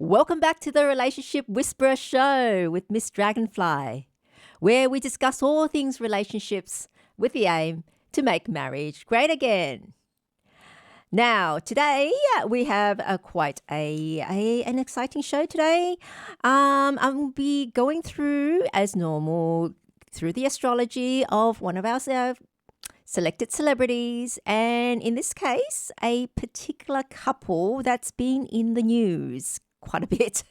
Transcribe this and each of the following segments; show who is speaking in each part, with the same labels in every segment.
Speaker 1: Welcome back to the Relationship Whisperer Show with Miss Dragonfly, where we discuss all things relationships with the aim to make marriage great again. Now, today we have an exciting show today. I'll be going through, as normal, through the astrology of one of our selected celebrities, and in this case, a particular couple that's been in the news quite a bit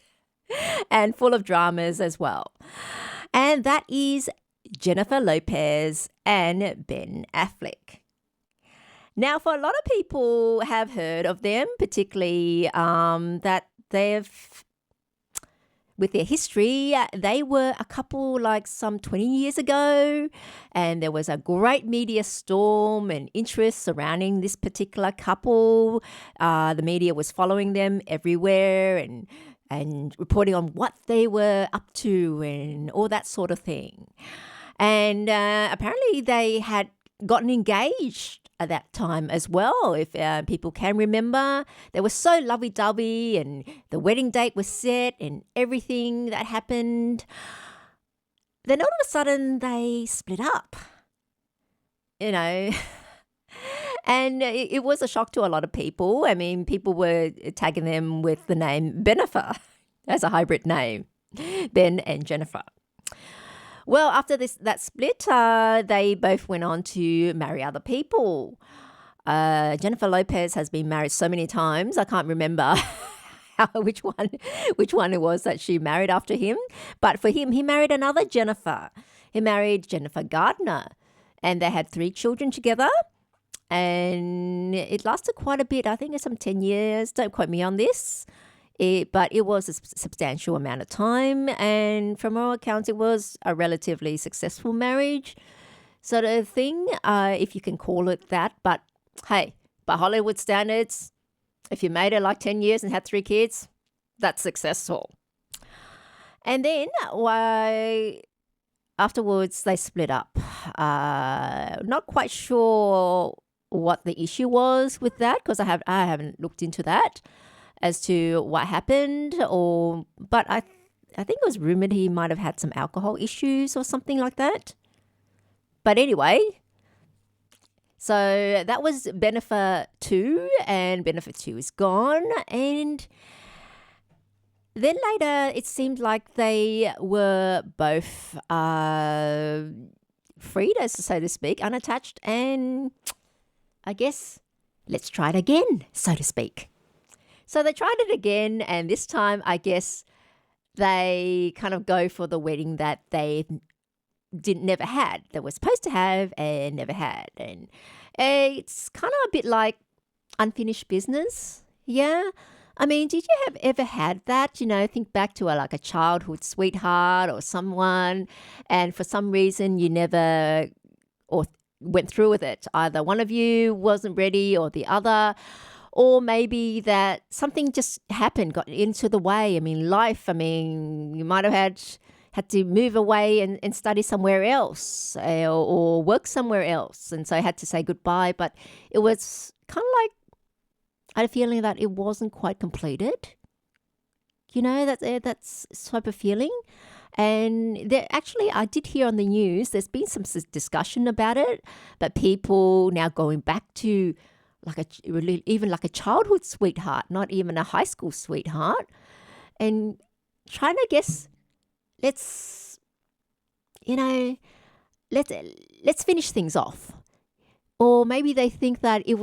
Speaker 1: and full of dramas as well. And that is Jennifer Lopez and Ben Affleck. Now, for a lot of people have heard of them, particularly that with their history, they were a couple like some 20 years ago, and there was a great media storm and interest surrounding this particular couple. The media was following them everywhere and reporting on what they were up to and all that sort of thing. And apparently they had gotten engaged at that time as well, if people can remember. They were so lovey-dovey and the wedding date was set and everything that happened. Then all of a sudden they split up, and it was a shock to a lot of people. I mean, people were tagging them with the name Benifer as a hybrid name, Ben and Jennifer. Well, after that split, they both went on to marry other people. Jennifer Lopez has been married so many times, I can't remember which one it was that she married after him. But for him, he married another Jennifer. He married Jennifer Gardner, and they had 3 children together. And it lasted quite a bit. I think it's some 10 years. Don't quote me on this. But it was a substantial amount of time, and from all accounts, it was a relatively successful marriage sort of thing, if you can call it that. But hey, by Hollywood standards, if you made it like 10 years and had 3 kids, that's successful. And then afterwards, they split up. Not quite sure what the issue was with that, because I haven't looked into that as to what happened, but I think it was rumored he might have had some alcohol issues or something like that. But anyway, so that was Bennifer 2, and Bennifer 2 is gone. And then later, it seemed like they were both freed, so to speak, unattached, and I guess let's try it again, so to speak. So they tried it again, and this time, I guess, they kind of go for the wedding that they never had. They were supposed to have and never had. And it's kind of a bit like unfinished business. Yeah. I mean, did you have ever had that? Think back to a childhood sweetheart or someone, and for some reason you never or went through with it. Either one of you wasn't ready or the other. Or maybe that something just happened, got into the way. I mean, life, you might have had to move away and study somewhere else or work somewhere else. And so I had to say goodbye. But it was kind of like, I had a feeling that it wasn't quite completed. That's type of feeling. And I did hear on the news, there's been some discussion about it, but people now going back to even like a childhood sweetheart, not even a high school sweetheart, and trying to guess, let's finish things off. Or maybe they think that it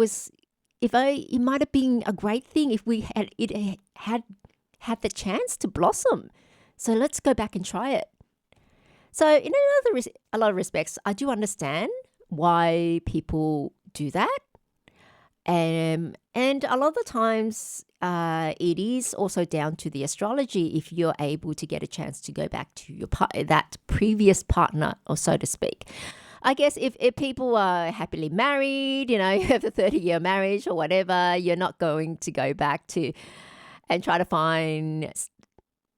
Speaker 1: might have been a great thing if we had the chance to blossom. So let's go back and try it. So in a lot of respects, I do understand why people do that. And a lot of the times, it is also down to the astrology if you're able to get a chance to go back to that previous partner, or so to speak. I guess if people are happily married, you have a 30-year marriage or whatever, you're not going to go back to and try to find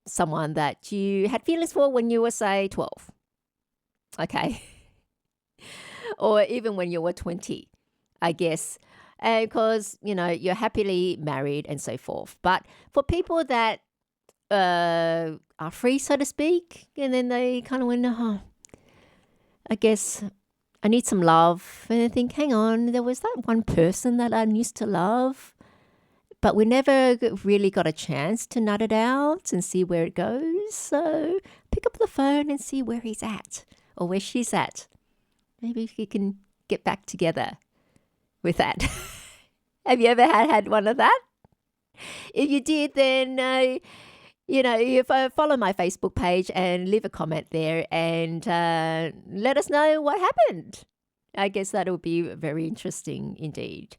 Speaker 1: someone that you had feelings for when you were, say, 12. Okay. Or even when you were 20, I guess. Because, you're happily married and so forth. But for people that are free, so to speak. And then they kind of went, oh, I guess I need some love. And I think, hang on, there was that one person that I used to love, but we never really got a chance to nut it out and see where it goes. So pick up the phone and see where he's at or where she's at. Maybe we can get back together with that. Have you ever had one of that? If you did, then, if follow my Facebook page and leave a comment there and let us know what happened. I guess that would be very interesting indeed.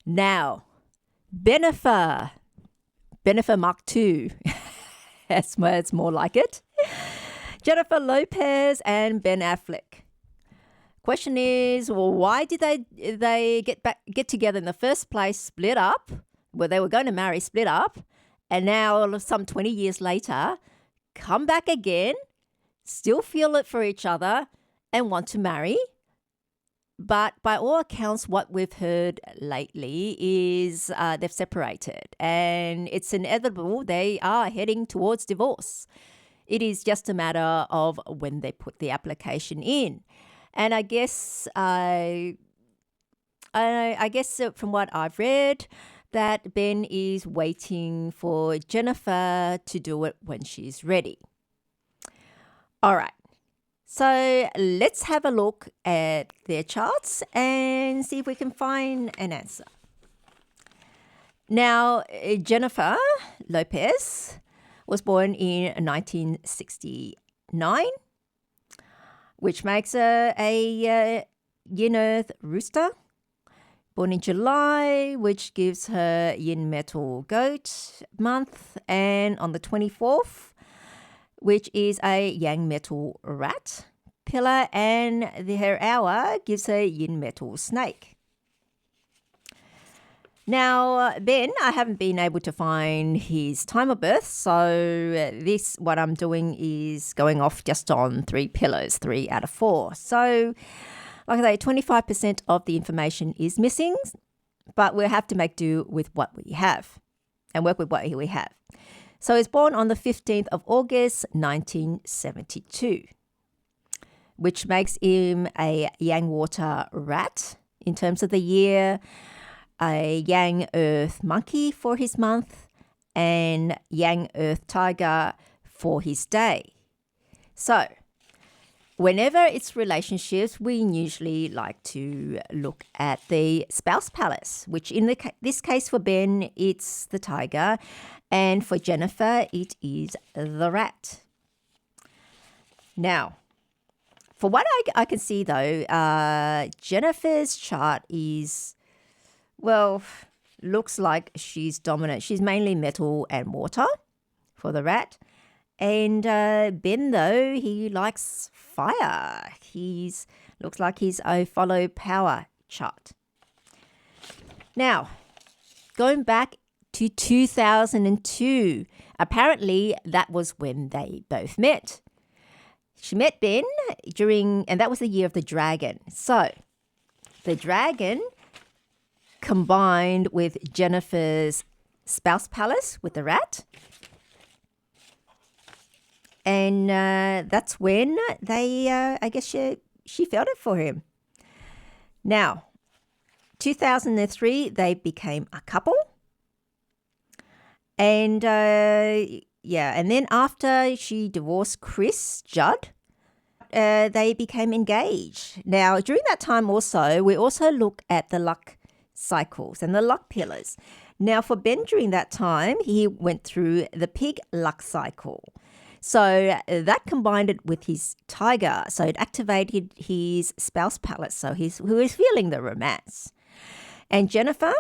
Speaker 1: Now, Bennifer Mark II. It's more like it. Jennifer Lopez and Ben Affleck. Question is, well, why did they get together in the first place, split up? Well, they were going to marry, split up, and now some 20 years later, come back again, still feel it for each other, and want to marry. But by all accounts, what we've heard lately is they've separated, and it's inevitable they are heading towards divorce. It is just a matter of when they put the application in. And I guess from what I've read, that Ben is waiting for Jennifer to do it when she's ready. All right. So let's have a look at their charts and see if we can find an answer. Now, Jennifer Lopez was born in 1969, which makes her a yin earth rooster. Born in July, which gives her yin metal goat month, and on the 24th, which is a yang metal rat pillar, and her hour gives her yin metal snake. Now, Ben, I haven't been able to find his time of birth, so what I'm doing is going off just on 3 pillars, 3 out of 4. So, like I say, 25% of the information is missing, but we'll have to make do with what we have and work with what we have. So he's born on the 15th of August, 1972, which makes him a yang water rat in terms of the year, a yang earth monkey for his month, and yang earth tiger for his day. So, whenever it's relationships, we usually like to look at the spouse palace, which in this case for Ben, it's the tiger, and for Jennifer, it is the rat. Now, for what I can see though, Jennifer's chart is, well, looks like she's dominant. She's mainly metal and water for the rat. And Ben, though, he likes fire. Looks like he's a follow power chart. Now, going back to 2002, apparently that was when they both met. She met Ben and that was the year of the dragon. So, the dragon combined with Jennifer's spouse palace with the rat. And that's when I guess she felt it for him. Now, 2003, they became a couple. And and then after she divorced Chris Judd, they became engaged. Now, during that time also, we also look at the luck cycles and the luck pillars. Now, for Ben during that time, he went through the pig luck cycle. So that combined it with his tiger. So it activated his spouse palace. So who is feeling the romance. And Jennifer,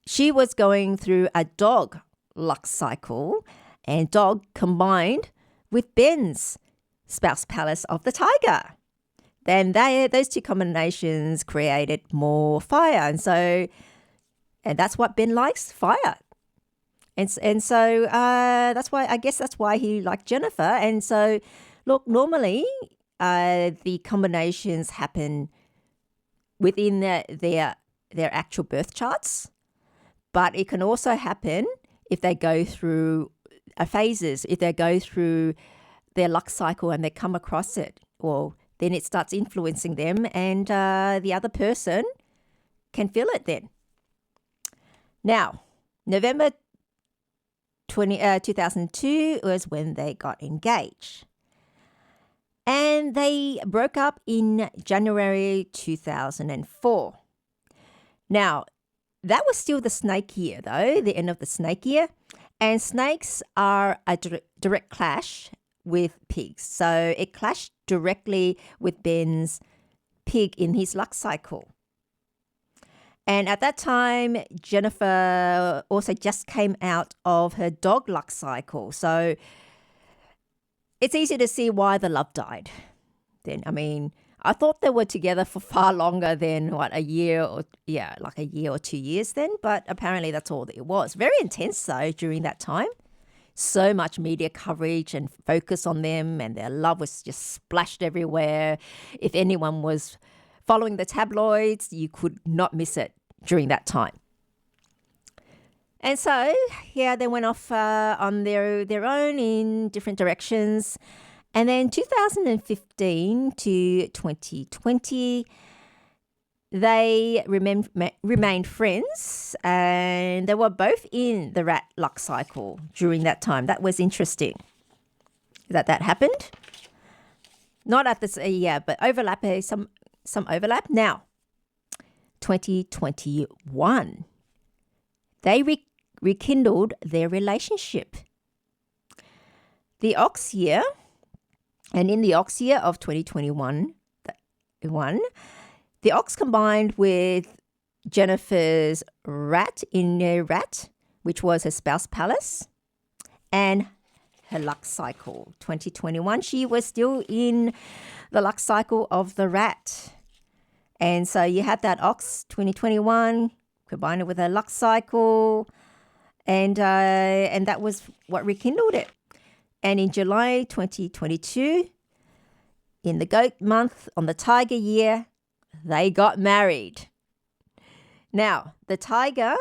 Speaker 1: she was going through a dog luck cycle, and dog combined with Ben's spouse palace of the tiger. Then those two combinations created more fire. And that's what Ben likes, fire. And so that's why he liked Jennifer. And so, look, normally the combinations happen within their actual birth charts, but it can also happen if they go through phases, if they go through their luck cycle and they come across it, well, then it starts influencing them, and the other person can feel it then. Now, November 2002 was when they got engaged. And they broke up in January 2004. Now, that was still the snake year, though, the end of the snake year. And snakes are a direct clash with pigs. So it clashed directly with Ben's pig in his luck cycle. And at that time, Jennifer also just came out of her dog luck cycle. So it's easy to see why the love died then. I mean, I thought they were together for far longer than, a year or 2 years then. But apparently that's all it was. Very intense, though, during that time. So much media coverage and focus on them, and their love was just splashed everywhere. If anyone was following the tabloids, you could not miss it during that time. And so, they went off on their own in different directions. And then 2015 to 2020, they remained friends, and they were both in the rat luck cycle during that time. That was interesting that happened. Not at this but overlap, some overlap. Now, 2021, they rekindled their relationship. The ox year, and in the ox year of 2021, the ox combined with Jennifer's rat in her rat, which was her spouse palace, and her luck cycle. 2021, she was still in the luck cycle of the rat. And so you had that ox 2021 combined it with her luck cycle, and that was what rekindled it. And in July 2022, in the goat month, on the tiger year, they got married. Now, the tiger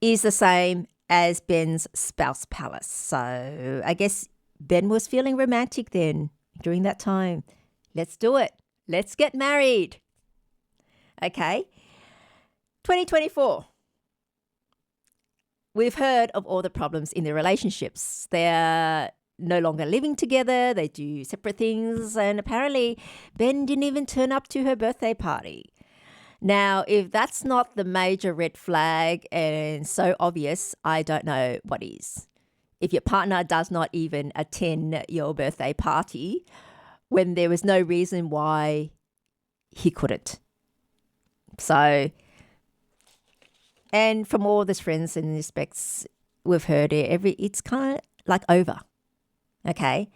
Speaker 1: is the same as Ben's spouse palace. So I guess Ben was feeling romantic then during that time. Let's do it. Let's get married. Okay. 2024. We've heard of all the problems in their relationships. They're no longer living together. They do separate things. And apparently, Ben didn't even turn up to her birthday party. Now, if that's not the major red flag and so obvious, I don't know what is. If your partner does not even attend your birthday party when there was no reason why he couldn't. So, and from all these friends and respects, we've heard it, it's kind of like over. Okay.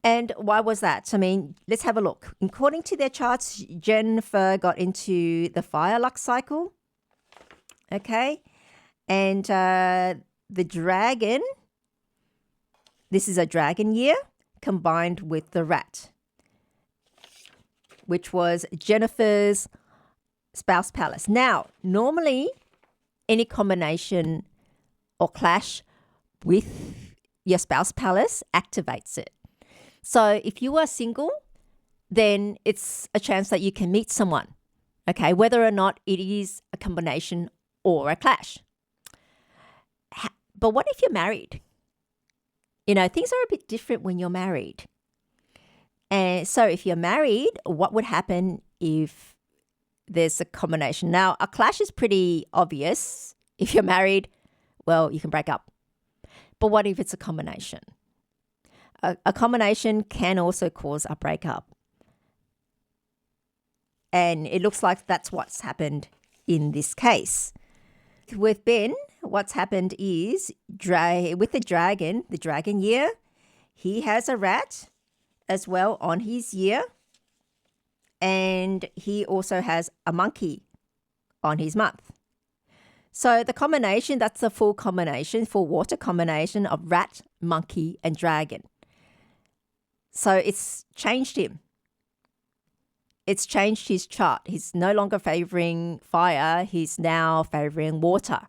Speaker 1: And why was that? I mean, let's have a look. According to their charts, Jennifer got into the fire luck cycle. Okay. And the dragon, this is a dragon year combined with the rat, which was Jennifer's spouse palace. Now, normally any combination or clash with your spouse palace activates it. So if you are single, then it's a chance that you can meet someone, okay, whether or not it is a combination or a clash. But what if you're married? You know, things are a bit different when you're married. And so if you're married, what would happen if there's a combination? Now, a clash is pretty obvious. If you're married, well, you can break up. But what if it's a combination? A combination can also cause a breakup. And it looks like that's what's happened in this case. With Ben, what's happened is with the dragon year, he has a rat as well on his year. And he also has a monkey on his month. So the combination, that's a full water combination of rat, monkey, and dragon. So it's changed him. It's changed his chart. He's no longer favoring fire. He's now favoring water.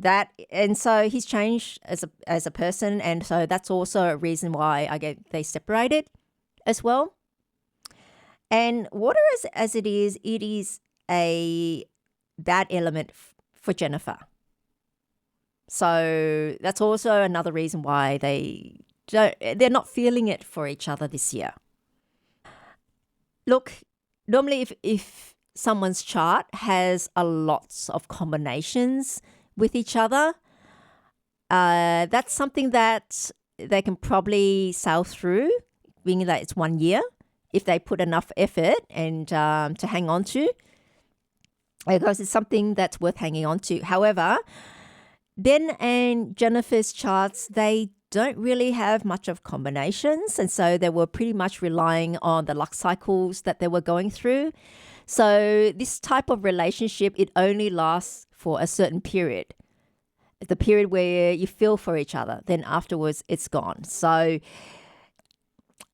Speaker 1: and so he's changed as a person, and so that's also a reason why they separated as well. And water as it is a bad element for Jennifer. So that's also another reason why they're not feeling it for each other this year. Look, normally if someone's chart has a lots of combinations with each other, that's something that they can probably sail through, being that it's 1 year, if they put enough effort and to hang on to, because it's something that's worth hanging on to. However, Ben and Jennifer's charts, they don't really have much of combinations, and so they were pretty much relying on the luck cycles that they were going through. So this type of relationship, it only lasts for a certain period, the period where you feel for each other. Then afterwards, it's gone. So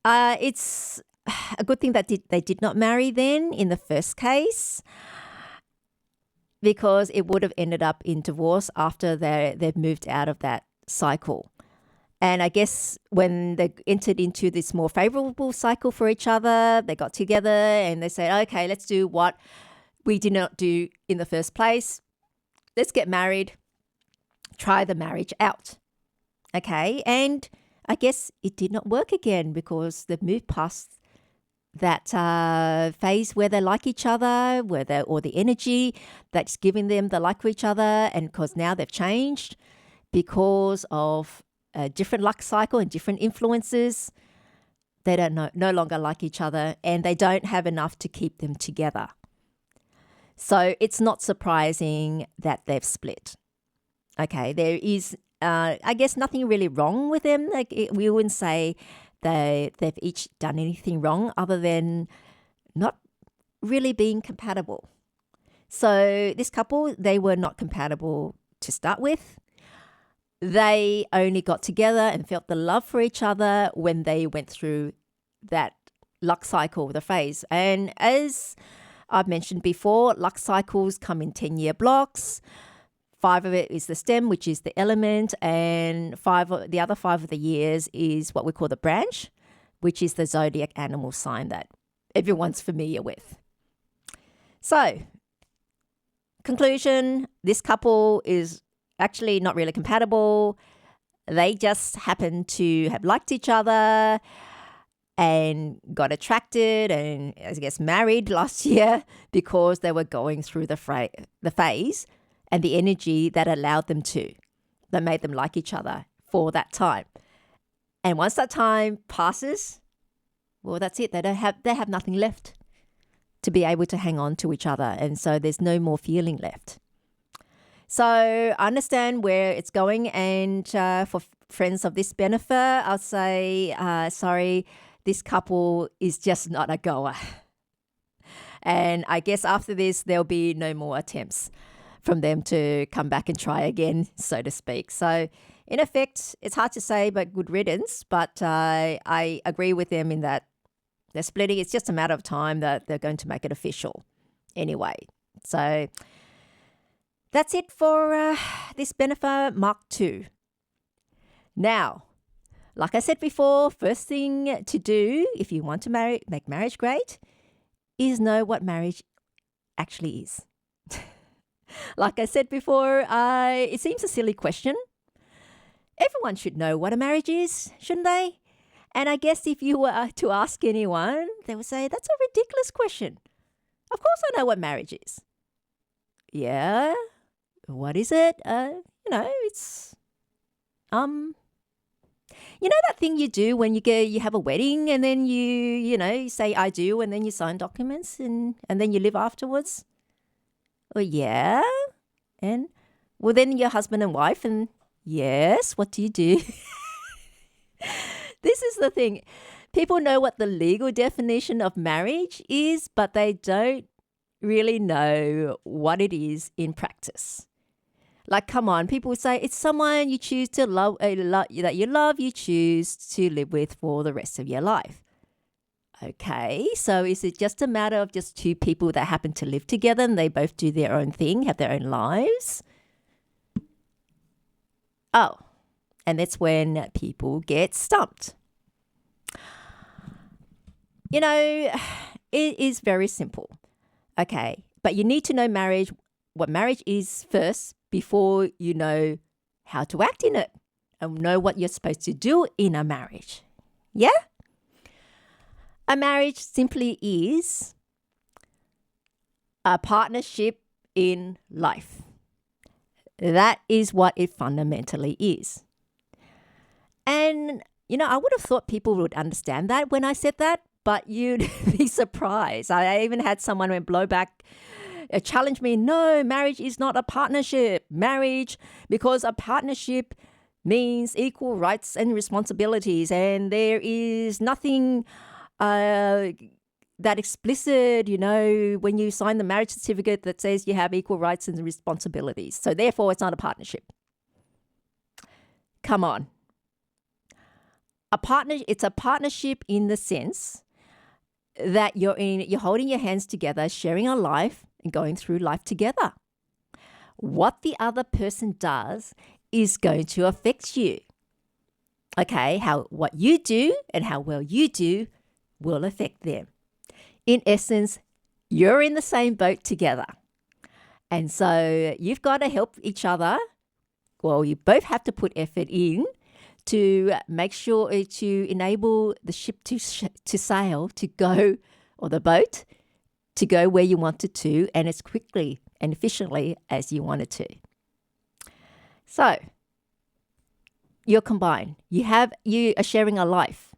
Speaker 1: it's a good thing that they did not marry then in the first case, because it would have ended up in divorce after they've moved out of that cycle. And I guess when they entered into this more favorable cycle for each other, they got together and they said, okay, let's do what we did not do in the first place. Let's get married, try the marriage out. Okay, and I guess it did not work again because they've moved past that phase where they like each other, or the energy that's giving them the like for each other, and because now they've changed because of a different luck cycle and different influences. They don't no longer like each other, and they don't have enough to keep them together. So it's not surprising that they've split. Okay, there is, I guess, nothing really wrong with them. We wouldn't say they've each done anything wrong other than not really being compatible. So this couple, they were not compatible to start with. They only got together and felt the love for each other when they went through that luck cycle, the phase. And as I've mentioned before, luck cycles come in 10-year blocks. 5 of it is the stem, which is the element, and the other 5 of the years is what we call the branch, which is the zodiac animal sign that everyone's familiar with. So, conclusion, this couple is actually not really compatible. They just happen to have liked each other and got attracted and, I guess, married last year because they were going through the phase and the energy that allowed them to, that made them like each other for that time. And once that time passes, well, that's it. They have nothing left to be able to hang on to each other. And so there's no more feeling left. So I understand where it's going. And for friends of this benefer, I'll say, sorry, this couple is just not a goer. And I guess after this, there'll be no more attempts from them to come back and try again, so to speak. So in effect, it's hard to say, but good riddance. But I agree with them in that they're splitting. It's just a matter of time that they're going to make it official anyway. So that's it for this benefer Mark II. Now, like I said before, first thing to do if you want to make marriage great is know what marriage actually is. Like I said before, it seems a silly question. Everyone should know what a marriage is, shouldn't they? And I guess if you were to ask anyone, they would say, that's a ridiculous question. Of course I know what marriage is. Yeah, what is it? It's, that thing you do when you have a wedding and then you say I do and then you sign documents and then you live afterwards? Well, yeah. And, well, then you're husband and wife and, yes, what do you do? This is the thing. People know what the legal definition of marriage is, but they don't really know what it is in practice. Like, come on, people say it's someone you choose to love, that you love, you choose to live with for the rest of your life. Okay, so is it just a matter of just two people that happen to live together and they both do their own thing, have their own lives? Oh, and that's when people get stumped. You know, it is very simple. Okay, but you need to know what marriage is first before you know how to act in it and know what you're supposed to do in a marriage. Yeah? A marriage simply is a partnership in life. That is what it fundamentally is. And, I would have thought people would understand that when I said that, but you'd be surprised. I even had someone blow back, challenge me, no, marriage is not a partnership. Marriage, because a partnership means equal rights and responsibilities, and there is nothing that explicit, when you sign the marriage certificate that says you have equal rights and responsibilities. So therefore, it's not a partnership. Come on. It's a partnership in the sense that you're holding your hands together, sharing a life and going through life together. What the other person does is going to affect you. Okay, what you do and how well you do will affect them. In essence, you're in the same boat together. And so you've got to help each other. Well, you both have to put effort in to make sure to enable the ship to sail, to go, or the boat to go where you want it to, and as quickly and efficiently as you want it to. So you're combined. You are sharing a life.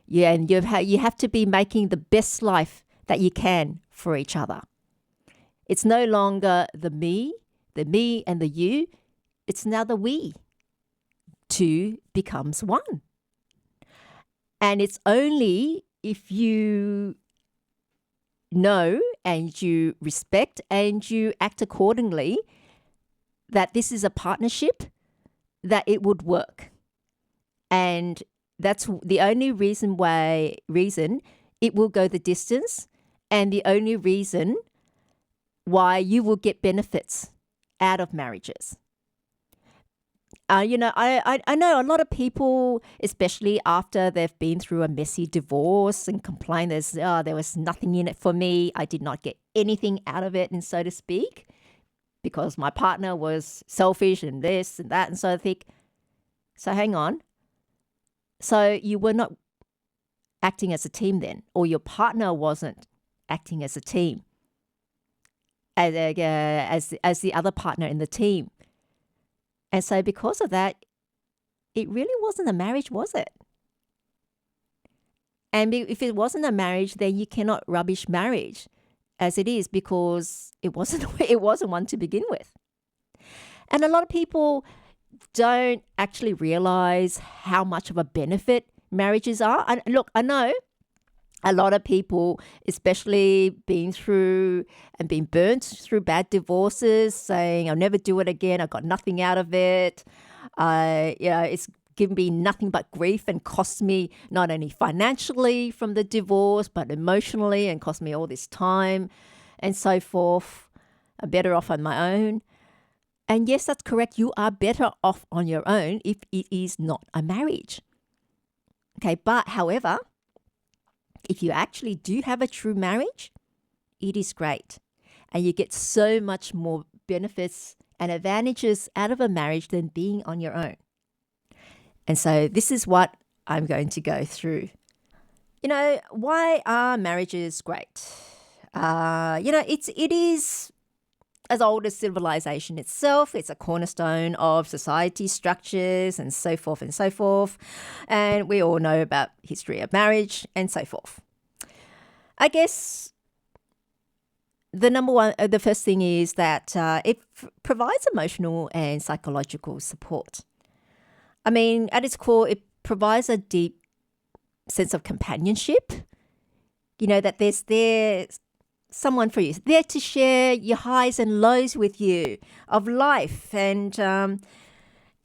Speaker 1: Yeah, and you have to be making the best life that you can for each other. It's no longer the me and the you. It's now the we. Two becomes one. And it's only if you know and you respect and you act accordingly that this is a partnership that it would work. And that's the only reason it will go the distance, and the only reason why you will get benefits out of marriages. I know a lot of people, especially after they've been through a messy divorce, and complain there was nothing in it for me. I did not get anything out of it, and so to speak, because my partner was selfish and this and that. And so I think, so hang on. So you were not acting as a team then, or your partner wasn't acting as a team, as the other partner in the team. And so because of that, it really wasn't a marriage, was it? And if it wasn't a marriage, then you cannot rubbish marriage as it is, because it wasn't one to begin with. And a lot of people don't actually realize how much of a benefit marriages are. And look, I know a lot of people, especially been through and been burnt through bad divorces, saying, I'll never do it again. I got nothing out of it. It's given me nothing but grief and cost me not only financially from the divorce, but emotionally, and cost me all this time and so forth. I'm better off on my own. And yes, that's correct. You are better off on your own if it is not a marriage. Okay, but however, if you actually do have a true marriage, it is great. And you get so much more benefits and advantages out of a marriage than being on your own. And so this is what I'm going to go through. Why are marriages great? It is as old as civilization itself. It's a cornerstone of society structures and so forth and so forth. And we all know about history of marriage and so forth. I guess the first thing is that it provides emotional and psychological support. I mean, at its core, it provides a deep sense of companionship. That there's someone for you, there to share your highs and lows with you of life, and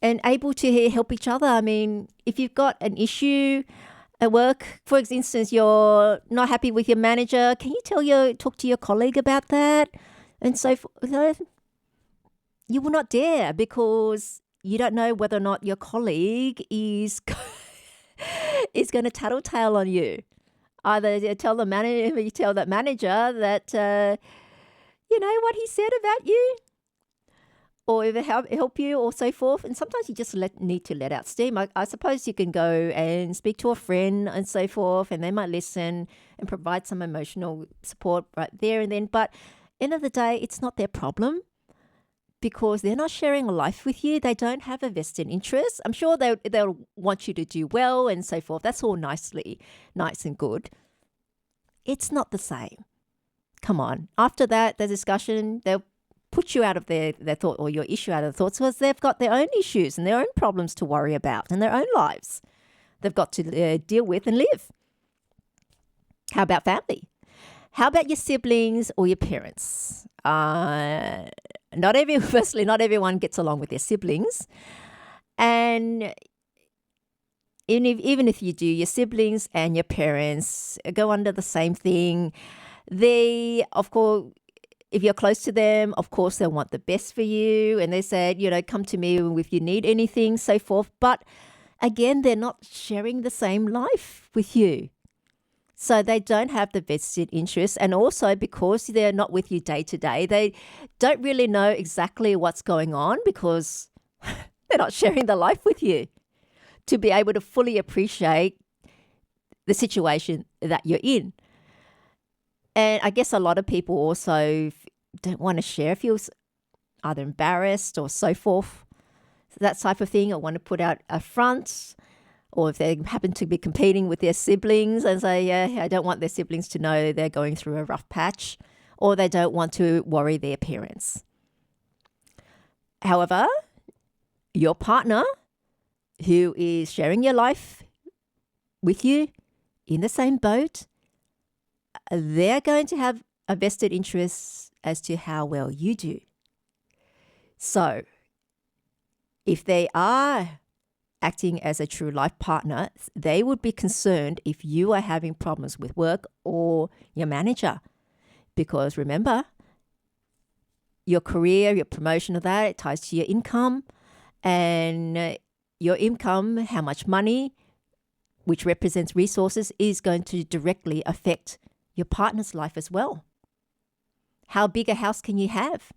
Speaker 1: able to help each other. I mean, if you've got an issue at work, for instance, you're not happy with your manager, can you talk to your colleague about that? And so you will not dare, because you don't know whether or not your colleague is is going to tattletale on you. Either you tell the manager, you tell that manager that you know what he said about you, or if it help you, or so forth. And sometimes you just need to let out steam. I suppose you can go and speak to a friend and so forth, and they might listen and provide some emotional support right there and then. But end of the day, it's not their problem, because they're not sharing a life with you. They don't have a vested interest. I'm sure they'll want you to do well and so forth. That's all nice and good. It's not the same. Come on. After that, the discussion, they'll put you out of their thought, or your issue out of the thoughts, because they've got their own issues and their own problems to worry about and their own lives they've got to deal with and live. How about family? How about your siblings or your parents? Firstly, not everyone gets along with their siblings. And even if you do, your siblings and your parents go under the same thing. They, of course, if you're close to them, of course, they'll want the best for you. And they said, come to me if you need anything, so forth. But again, they're not sharing the same life with you. So they don't have the vested interest. And also because they're not with you day to day, they don't really know exactly what's going on, because they're not sharing the life with you to be able to fully appreciate the situation that you're in. And I guess a lot of people also don't want to share, feel either embarrassed or so forth, that type of thing, or want to put out a front. Or if they happen to be competing with their siblings and say, yeah, I don't want their siblings to know they're going through a rough patch, or they don't want to worry their parents. However, your partner, who is sharing your life with you in the same boat, they're going to have a vested interest as to how well you do. So if they are acting as a true life partner, they would be concerned if you are having problems with work or your manager. Because remember, your career, your promotion of that, it ties to your income. And your income, how much money, which represents resources, is going to directly affect your partner's life as well. How big a house can you have?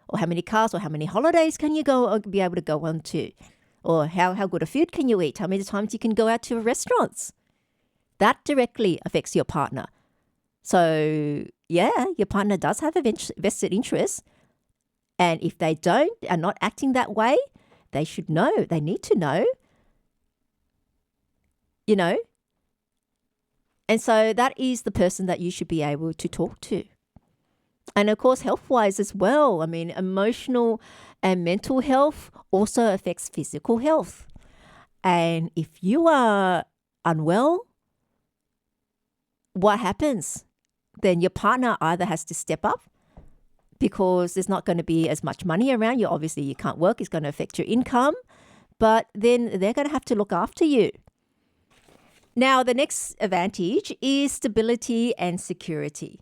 Speaker 1: Or how many cars, or how many holidays can you be able to go on to? Or how good of food can you eat? How many times you can go out to restaurants? That directly affects your partner. So, yeah, your partner does have a vested interest. And if they are not acting that way, they should know. They need to know. And so that is the person that you should be able to talk to. And of course, health-wise as well. I mean, emotional and mental health also affects physical health. And if you are unwell, what happens? Then your partner either has to step up, because there's not going to be as much money around you. Obviously, you can't work. It's going to affect your income. But then they're going to have to look after you. Now, the next advantage is stability and security.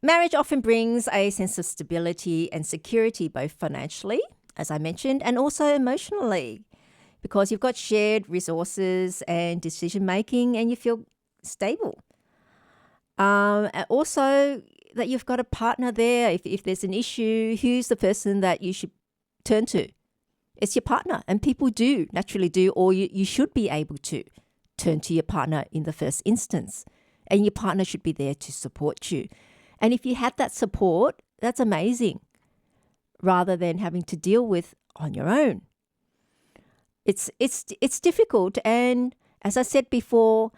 Speaker 1: Marriage often brings a sense of stability and security, both financially, as I mentioned, and also emotionally, because you've got shared resources and decision-making, and you feel stable. And also that you've got a partner there. If there's an issue, who's the person that you should turn to? It's your partner. And people naturally do, or you should be able to turn to your partner in the first instance. And your partner should be there to support you. And if you had that support, that's amazing, rather than having to deal with on your own. It's difficult. And as I said before,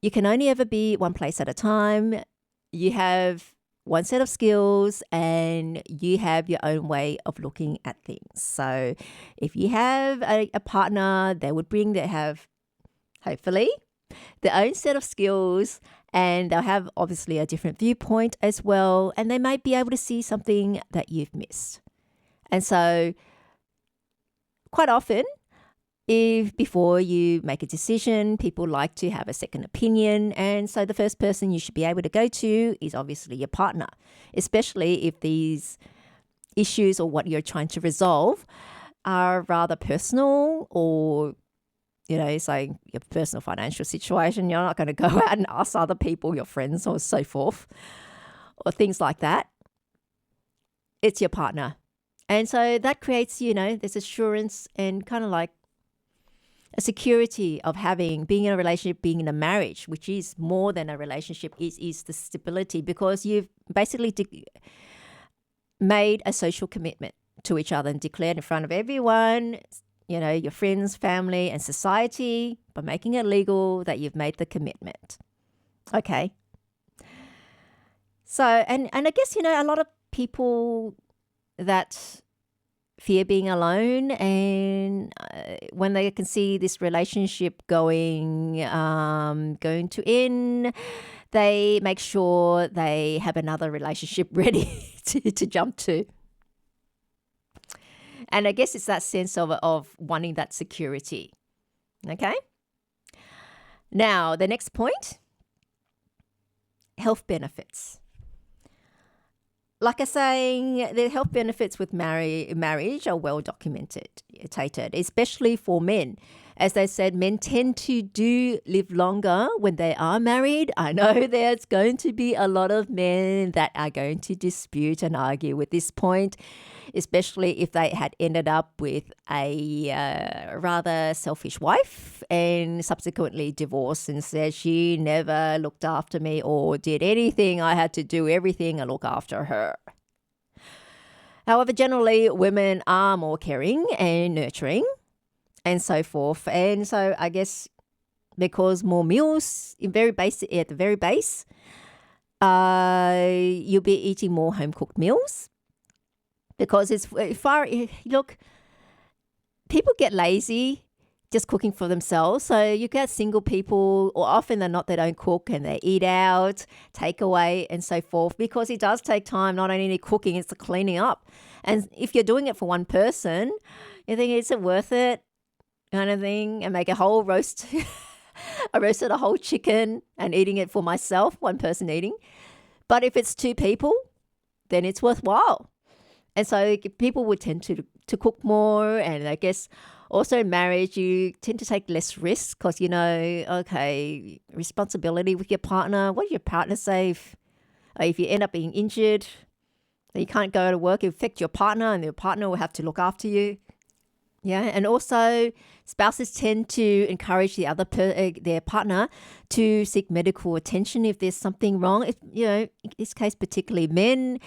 Speaker 1: you can only ever be one place at a time. You have one set of skills, and you have your own way of looking at things. So if you have a partner, they have, hopefully, their own set of skills, and they'll have obviously a different viewpoint as well, and they might be able to see something that you've missed. And so quite often, if before you make a decision, people like to have a second opinion, and so the first person you should be able to go to is obviously your partner, especially if these issues or what you're trying to resolve are rather personal, or it's like your personal financial situation. You're not going to go out and ask other people, your friends or so forth, or things like that. It's your partner. And so that creates, this assurance and kind of like a security of being in a relationship, being in a marriage, which is more than a relationship, is the stability, because you've basically made a social commitment to each other and declared in front of everyone, your friends, family, and society, by making it legal that you've made the commitment. Okay. So, and I guess, a lot of people that fear being alone, and when they can see this relationship going to end, they make sure they have another relationship ready to jump to. And I guess it's that sense of wanting that security. Okay? Now, the next point, health benefits. Like I was saying, the health benefits with marriage are well documented, especially for men. As they said, men tend to live longer when they are married. I know there's going to be a lot of men that are going to dispute and argue with this point, especially if they had ended up with a rather selfish wife and subsequently divorced and said she never looked after me or did anything. I had to do everything and look after her. However, generally, women are more caring and nurturing and so forth. And so I guess because more meals at the very base, you'll be eating more home-cooked meals. Because look, people get lazy just cooking for themselves. So you get single people, or often they're not, they don't cook and they eat out, takeaway and so forth, because it does take time, not only cooking, it's the cleaning up. And if you're doing it for one person, you think, is it worth it kind of thing, and make a whole roast. I roasted a whole chicken and eating it for myself, one person eating. But if it's two people, then it's worthwhile. And so people would tend to cook more. And I guess also in marriage, you tend to take less risks because, okay, responsibility with your partner. What does your partner say if you end up being injured? You can't go to work, it will affect your partner, and your partner will have to look after you. Yeah, and also spouses tend to encourage their partner to seek medical attention if there's something wrong. In this case, particularly men,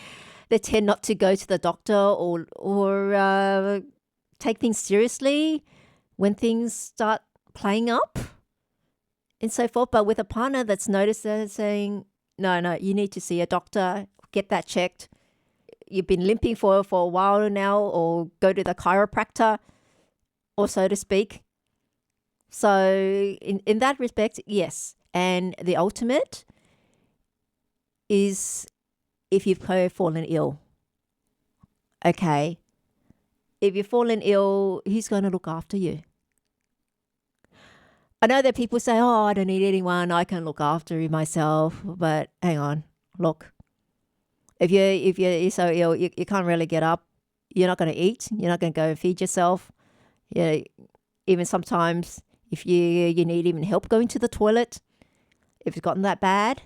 Speaker 1: they tend not to go to the doctor or take things seriously when things start playing up and so forth. But with a partner that's noticed that, saying, no, you need to see a doctor, get that checked. You've been limping for a while now, or go to the chiropractor, or so to speak. So in that respect, yes. And the ultimate is if you've fallen ill. Okay. If you've fallen ill, who's going to look after you? I know that people say, I don't need anyone, I can look after myself. But hang on, look. If you're so ill, you can't really get up. You're not going to eat. You're not going to go and feed yourself. Even sometimes if you need even help going to the toilet, if it's gotten that bad.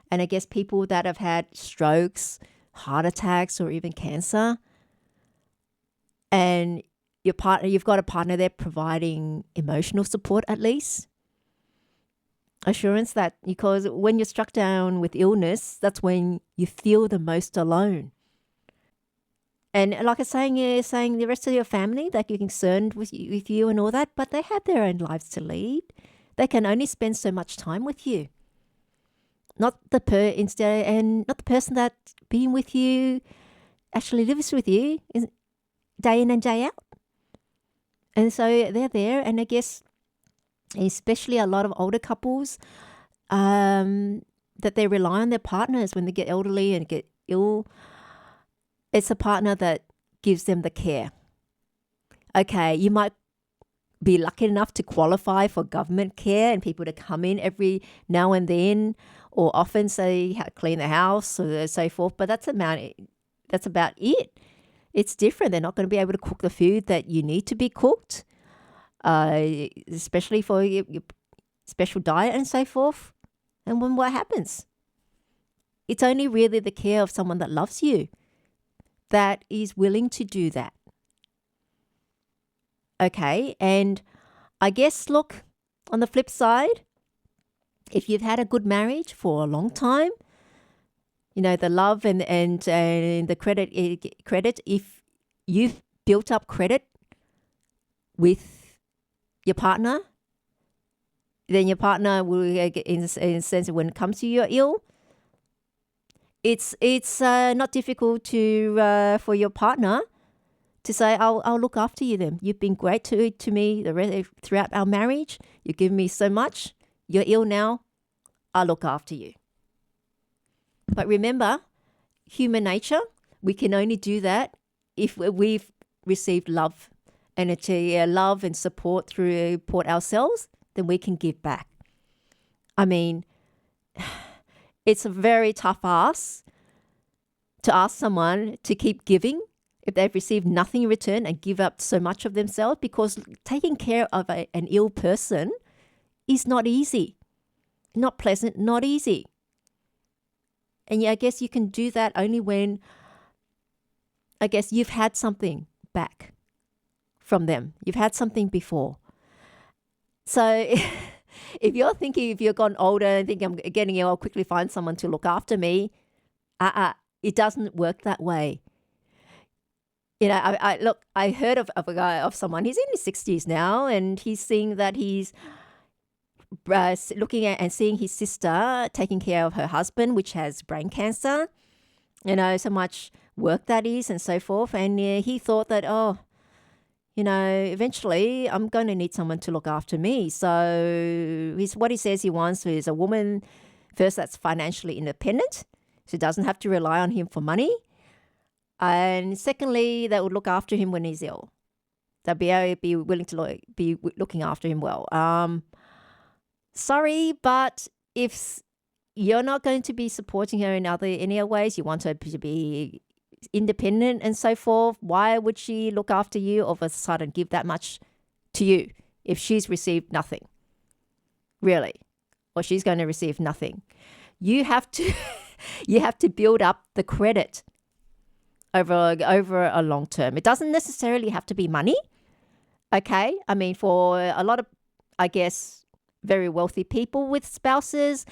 Speaker 1: And I guess people that have had strokes, heart attacks, or even cancer, and you've got a partner there providing emotional support, at least assurance, that because when you're struck down with illness, that's when you feel the most alone. And like I was saying, you're saying the rest of your family, that you're concerned with you and all that, but they have their own lives to lead. They can only spend so much time with you. Not the person that's been with you actually lives with you day in and day out. And so they're there, and I guess especially a lot of older couples, that they rely on their partners when they get elderly and get ill. It's a partner that gives them the care. Okay, you might be lucky enough to qualify for government care and people to come in every now and then, or often say clean the house or so forth. But that's about it. it's different. They're not going to be able to cook the food that you need to be cooked, especially for your special diet and so forth. And when what happens? It's only really the care of someone that loves you that is willing to do that. Okay, and I guess, look, on the flip side, if you've had a good marriage for a long time, the love and the credit, if you've built up credit with your partner, then your partner will, in a sense, when it comes to your ill, it's not difficult for your partner to say, I'll look after you then. You've been great to me throughout our marriage. You've given me so much. You're ill now. I'll look after you. But remember, human nature, we can only do that if we've received love and love and support ourselves, then we can give back. I mean, it's a very tough ask to ask someone to keep giving if they've received nothing in return and give up so much of themselves, because taking care of an ill person is not easy, not pleasant, not easy. And I guess you can do that only when, I guess, you've had something back from them. You've had something before. So if you're thinking, if you've gotten older and think I'm getting ill, I'll quickly find someone to look after me. It doesn't work that way. I heard of a guy, of someone, he's in his 60s now, and he's seeing that he's looking at and seeing his sister taking care of her husband, which has brain cancer, so much work that is and so forth. And he thought that, eventually I'm going to need someone to look after me. So what he says he wants is a woman, first, that's financially independent, so doesn't have to rely on him for money. And secondly, that would look after him when he's ill. They'll be willing to be looking after him well. Sorry, but if you're not going to be supporting her in any other ways, you want her to be independent and so forth, why would she look after you all of a sudden, give that much to you if she's received nothing? Really? Or she's going to receive nothing. You have to build up the credit over a long term. It doesn't necessarily have to be money. Okay? I mean, for a lot of, I guess, very wealthy people with spouses,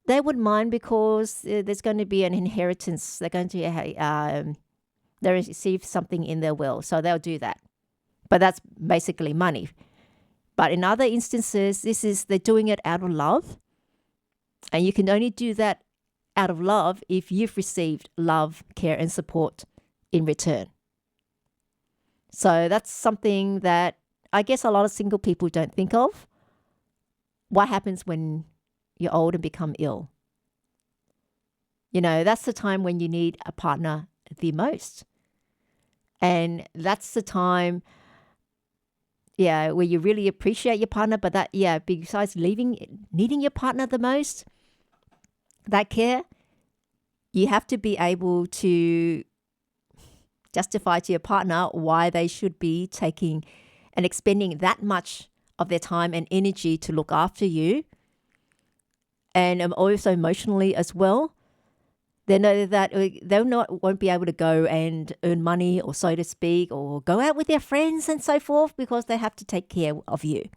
Speaker 1: they would mind because there's going to be an inheritance. They're going to they receive something in their will, so they'll do that. But that's basically money. But in other instances, they're doing it out of love, and you can only do that out of love if you've received love, care, and support in return. So that's something that I guess a lot of single people don't think of. What happens when you're old and become ill? That's the time when you need a partner the most. And that's the time, where you really appreciate your partner, but besides needing your partner the most, that care, you have to be able to justify to your partner why they should be taking and expending that much of their time and energy to look after you, and also emotionally as well. They know that they won't be able to go and earn money, or so to speak, or go out with their friends and so forth, because they have to take care of you.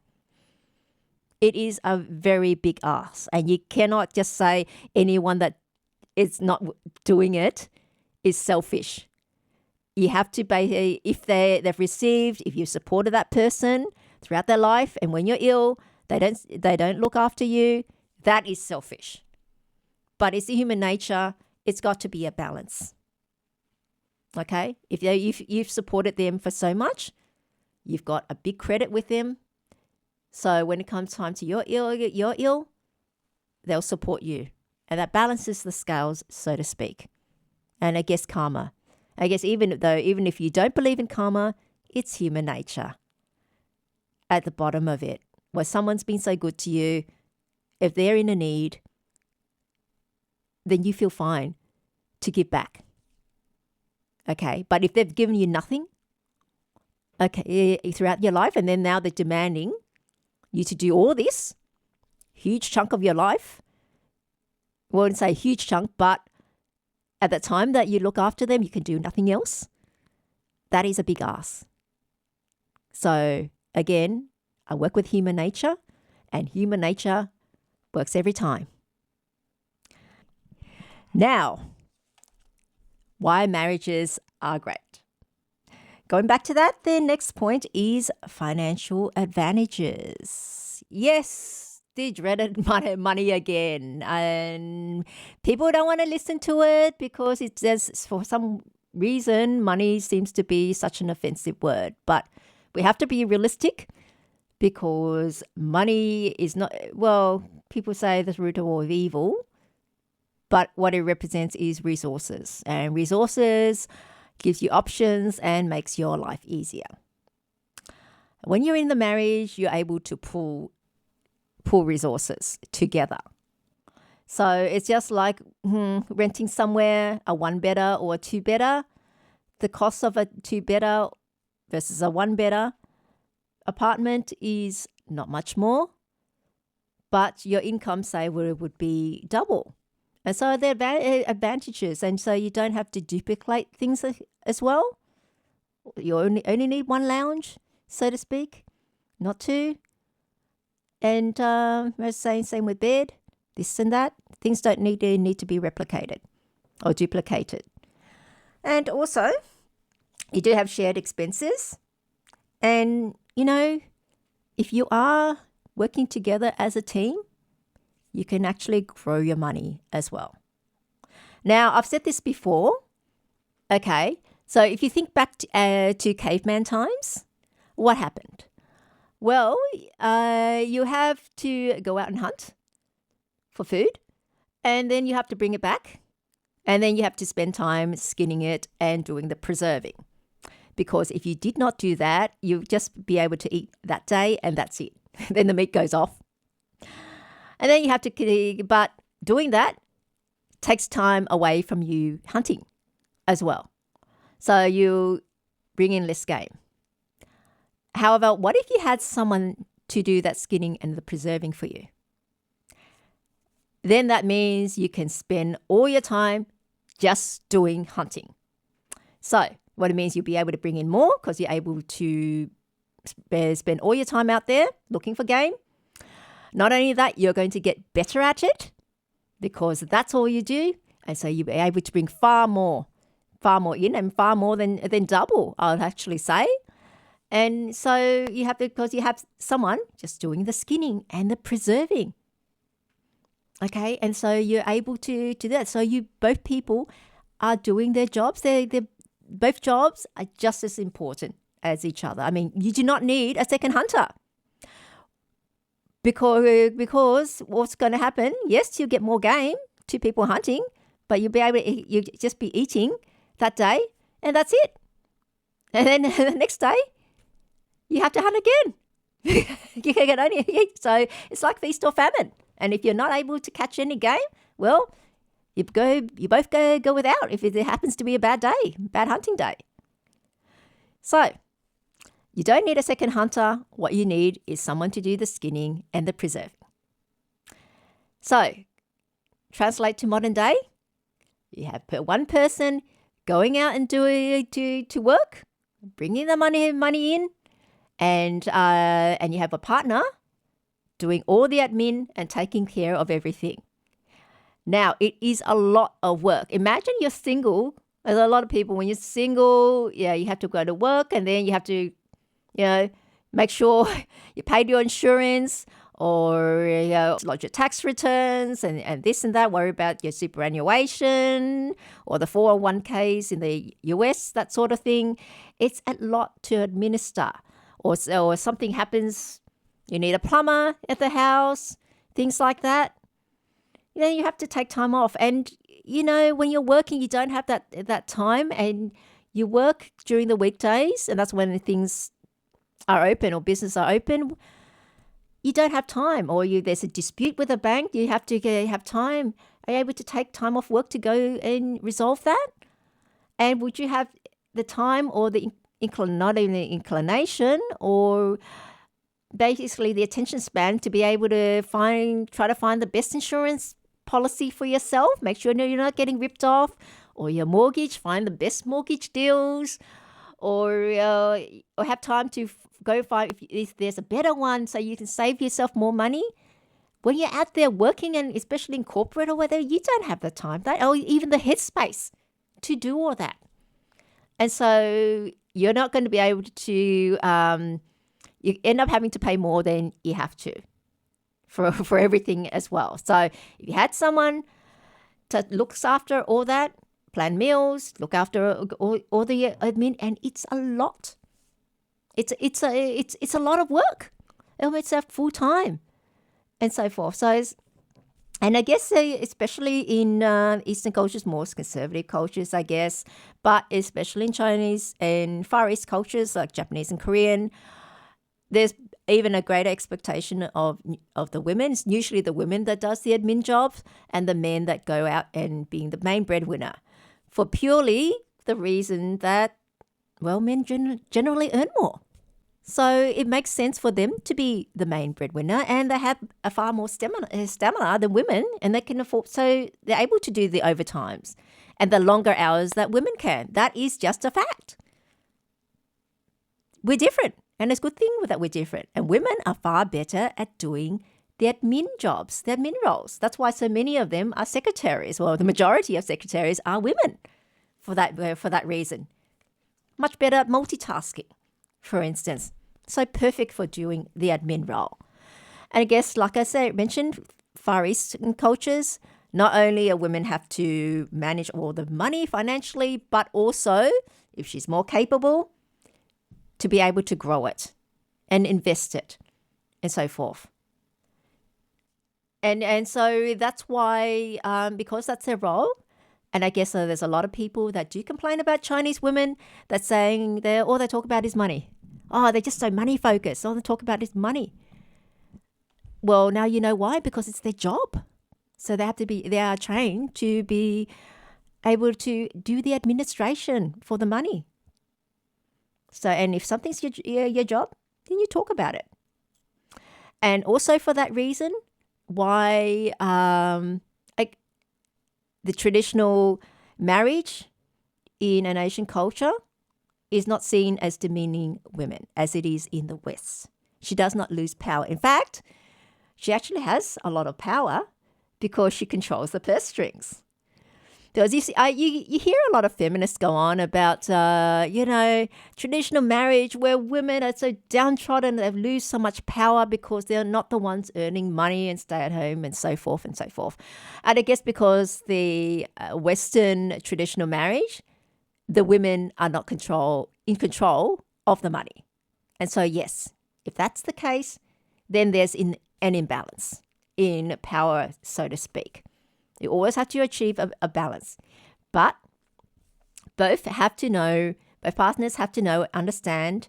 Speaker 1: It is a very big ask, and you cannot just say anyone that is not doing it is selfish. You have to if you've supported that person throughout their life, and when you're ill, they don't look after you, that is selfish. But it's human nature. It's got to be a balance. Okay? If you've supported them for so much, you've got a big credit with them. So when it comes time to you're ill, they'll support you. And that balances the scales, so to speak. And I guess karma. I guess even if you don't believe in karma, it's human nature. At the bottom of it, where someone's been so good to you, if they're in a need, then you feel fine to give back. Okay, but if they've given you nothing, okay, throughout your life, and then now they're demanding you to do all this huge chunk of your life. I wouldn't say huge chunk, but at the time that you look after them, you can do nothing else. That is a big ask. So again, I work with human nature, and human nature works every time. Now, why marriages are great. Going back to that, the next point is financial advantages. Yes, the dreaded money again. And people don't want to listen to it because it says, for some reason, money seems to be such an offensive word. But we have to be realistic because money is not, well, people say the root of all evil, but what it represents is resources. And resources gives you options and makes your life easier. When you're in the marriage, you're able to pull resources together. So it's just like renting somewhere, a one-bedder or a two-bedder. The cost of a two-bedder versus a one-bedder apartment is not much more, but your income, say, would be double. And so there are advantages, and so you don't have to duplicate things as well. You only need one lounge, so to speak, not two. And same with bed, this and that. Things don't need to be replicated or duplicated. And also, you do have shared expenses. And, if you are working together as a team, you can actually grow your money as well. Now, I've said this before. Okay, so if you think back to caveman times, what happened? Well, you have to go out and hunt for food, and then you have to bring it back, and then you have to spend time skinning it and doing the preserving. Because if you did not do that, you'll just be able to eat that day, and that's it. Then the meat goes off. And then you have to, but doing that takes time away from you hunting as well. So you bring in less game. However, what if you had someone to do that skinning and the preserving for you? Then that means you can spend all your time just doing hunting. So what it means, you'll be able to bring in more because you're able to spend all your time out there looking for game. Not only that, you're going to get better at it because that's all you do. And so you'll be able to bring far more in, and far more than double, I'll actually say. And so you have, because you have someone just doing the skinning and the preserving. Okay, and so you're able to do that. So both people are doing their jobs. Both jobs are just as important as each other. I mean, you do not need a second hunter. Because what's going to happen, yes, you'll get more game, two people hunting, but you'll just be eating that day, and that's it. And then the next day, you have to hunt again. You can only eat. So it's like feast or famine. And if you're not able to catch any game, well, you both go without if it happens to be a bad hunting day. So you don't need a second hunter. What you need is someone to do the skinning and the preserving. So, translate to modern day. You have one person going out and doing to work, bringing the money in, and you have a partner doing all the admin and taking care of everything. Now, it is a lot of work. Imagine you're single. There's a lot of people, when you're single, you have to go to work, and then you have to make sure you paid your insurance, or lodge your tax returns and this and that, worry about your superannuation or the 401ks in the US, that sort of thing. It's a lot to administer. Or something happens, you need a plumber at the house, things like that. You have to take time off. And, when you're working, you don't have that time, and you work during the weekdays, and that's when things are open or business are open. You don't have time, or there's a dispute with a bank, you have to have time. Are you able to take time off work to go and resolve that? And would you have the time or the not only inclination or basically the attention span to be able to try to find the best insurance policy for yourself. Make sure you're not getting ripped off, or your mortgage. Find the best mortgage deals, or have time to go find if there's a better one, so you can save yourself more money. When you're out there working, and especially in corporate or whether, you don't have the time, or even the headspace to do all that. And so you're not going to be able to, you end up having to pay more than you have to for everything as well. So if you had someone that looks after all that, plan meals, look after all the admin, and it's a lot. It's a lot of work. It's a full time. And so forth. And I guess especially in Eastern cultures, more conservative cultures, I guess, but especially in Chinese and Far East cultures like Japanese and Korean, there's even a greater expectation of the women. It's usually the women that does the admin jobs and the men that go out and being the main breadwinner, for purely the reason that, well, men generally earn more. So it makes sense for them to be the main breadwinner, and they have a far more stamina than women, and they can afford, so they're able to do the overtimes and the longer hours that women can. That is just a fact. We're different, and it's a good thing that we're different. And women are far better at doing the admin jobs, the admin roles. That's why so many of them are secretaries. Well, the majority of secretaries are women for that reason. Much better at multitasking, for instance. So perfect for doing the admin role. And I guess, like I mentioned, Far Eastern cultures, not only are women have to manage all the money financially, but also, if she's more capable, to be able to grow it and invest it and so forth. And so that's why, because that's their role, and I guess there's a lot of people that do complain about Chinese women that saying all they talk about is money. Oh, they're just so money focused. All they talk about is money. Well, now you know why, because it's their job. So they are trained to be able to do the administration for the money. So, and if something's your job, then you talk about it. And also for that reason, why the traditional marriage in an Asian culture is not seen as demeaning women as it is in the West. She does not lose power. In fact, she actually has a lot of power because she controls the purse strings. Because you hear a lot of feminists go on about, traditional marriage where women are so downtrodden, they lose so much power because they're not the ones earning money and stay at home and so forth and so forth. And I guess because the Western traditional marriage, the women are not in control of the money. And so, yes, if that's the case, then there's an imbalance in power, so to speak. You always have to achieve a balance. But both partners have to know, understand,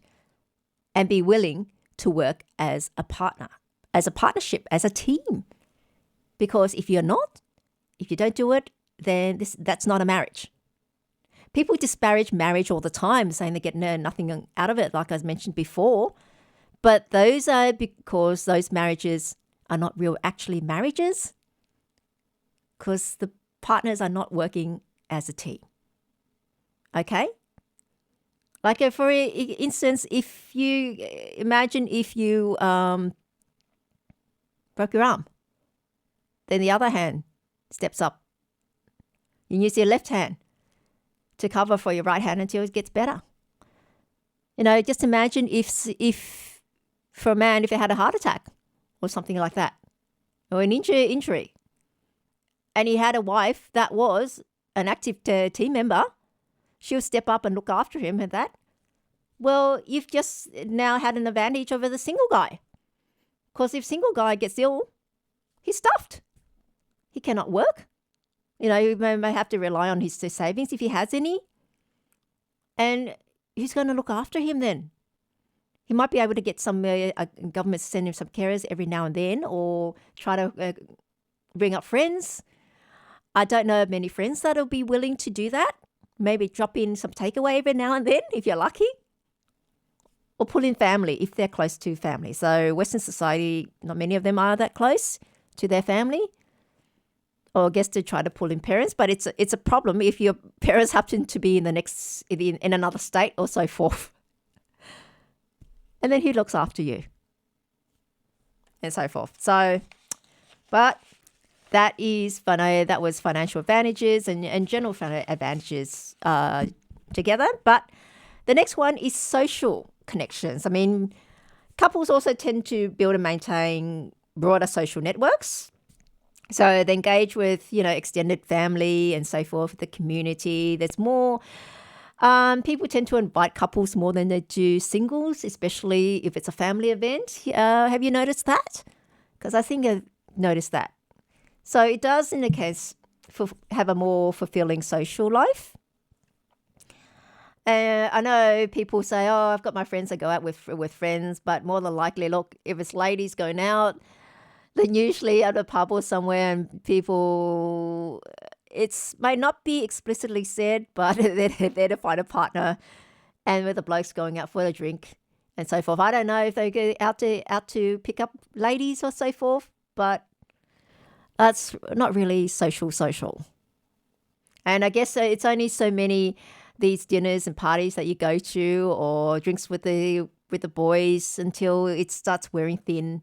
Speaker 1: and be willing to work as a partner, as a partnership, as a team. Because if you don't do it, then that's not a marriage. People disparage marriage all the time, saying they get nothing out of it, like I mentioned before. But those are because those marriages are not real actually marriages, because the partners are not working as a team. Okay? Like for instance, if you broke your arm, then the other hand steps up. You use your left hand to cover for your right hand until it gets better. Just imagine if for a man, if he had a heart attack or something like that, or an injury, and he had a wife that was an active team member, she'll step up and look after him and that. Well, you've just now had an advantage over the single guy. Because if single guy gets ill, he's stuffed. He cannot work. He may have to rely on his savings if he has any. And who's going to look after him then? He might be able to get some government to send him some carers every now and then, or try to bring up friends. I don't know of many friends that'll be willing to do that. maybe drop in some takeaway every now and then if you're lucky. Or pull in family if they're close to family. So Western society, not many of them are that close to their family. Or I guess to try to pull in parents, but it's a problem if your parents happen to be in another state or so forth. And then who looks after you? And so forth. So, but that was financial advantages and general advantages together. But the next one is social connections. I mean, couples also tend to build and maintain broader social networks. So they engage with, extended family and so forth, the community. There's more. People tend to invite couples more than they do singles, especially if it's a family event. Have you noticed that? Because I think I've noticed that. So it does, in the case, have a more fulfilling social life. I know people say, oh, I've got my friends that go out with friends, but more than likely, look, if it's ladies going out, then usually at a pub or somewhere and people, it might not be explicitly said, but they're there to find a partner and with the blokes going out for a drink and so forth. I don't know if they go out to pick up ladies or so forth, but that's not really social. And I guess it's only so many these dinners and parties that you go to or drinks with the boys until it starts wearing thin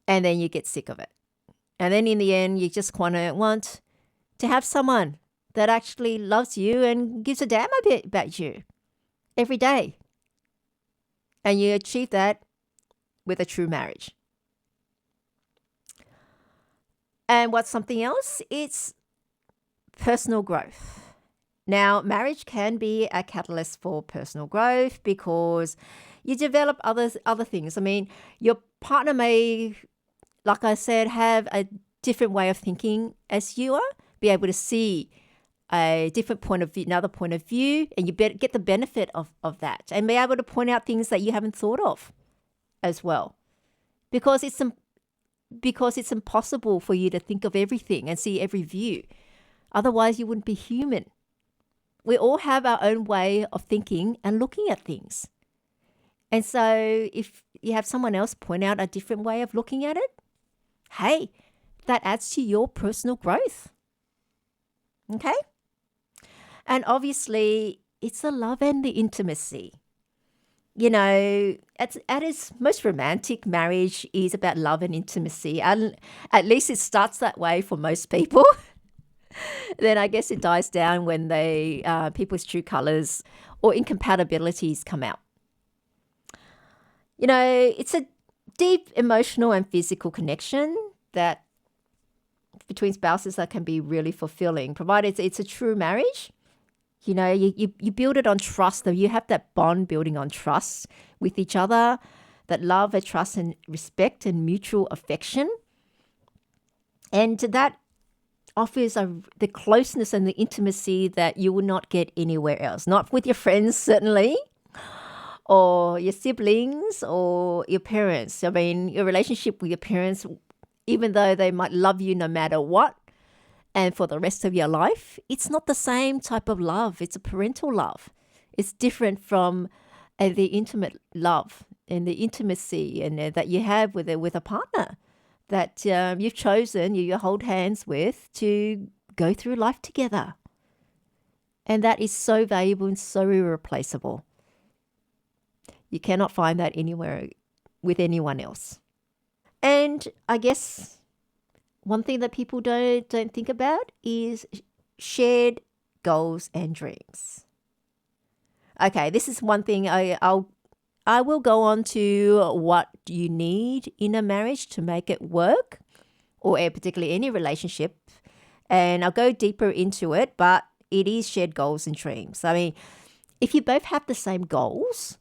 Speaker 1: and then you get sick of it. And then in the end, you just want to have someone that actually loves you and gives a damn a bit about you every day. And you achieve that with a true marriage. And what's something else? It's personal growth. Now, marriage can be a catalyst for personal growth because you develop other things. I mean, your partner may, like I said, have a different way of thinking as you are, be able to see a different point of view, another point of view, and you get the benefit of that and be able to point out things that you haven't thought of as well. Because it's impossible for you to think of everything and see every view. Otherwise, you wouldn't be human. We all have our own way of thinking and looking at things. And so if you have someone else point out a different way of looking at it, hey, that adds to your personal growth. Okay? And obviously, it's the love and the intimacy. At its most romantic, marriage is about love and intimacy. And at least it starts that way for most people. Then I guess it dies down when people's true colors or incompatibilities come out. It's a deep emotional and physical connection that between spouses that can be really fulfilling, provided it's a true marriage. You build it on trust, though. You have that bond building on trust with each other, that love and trust and respect and mutual affection. And that offers the closeness and the intimacy that you will not get anywhere else. Not with your friends, certainly, or your siblings or your parents. I mean, your relationship with your parents, even though they might love you no matter what, and for the rest of your life, it's not the same type of love. It's a parental love. It's different from the intimate love and the intimacy and that you have with a partner that you've chosen, you hold hands with to go through life together. And that is so valuable and so irreplaceable. You cannot find that anywhere with anyone else. And I guess one thing that people don't think about is shared goals and dreams. Okay, this is one thing I will go on to what you need in a marriage to make it work, or particularly any relationship. And I'll go deeper into it, but it is shared goals and dreams. I mean, if you both have the same goals,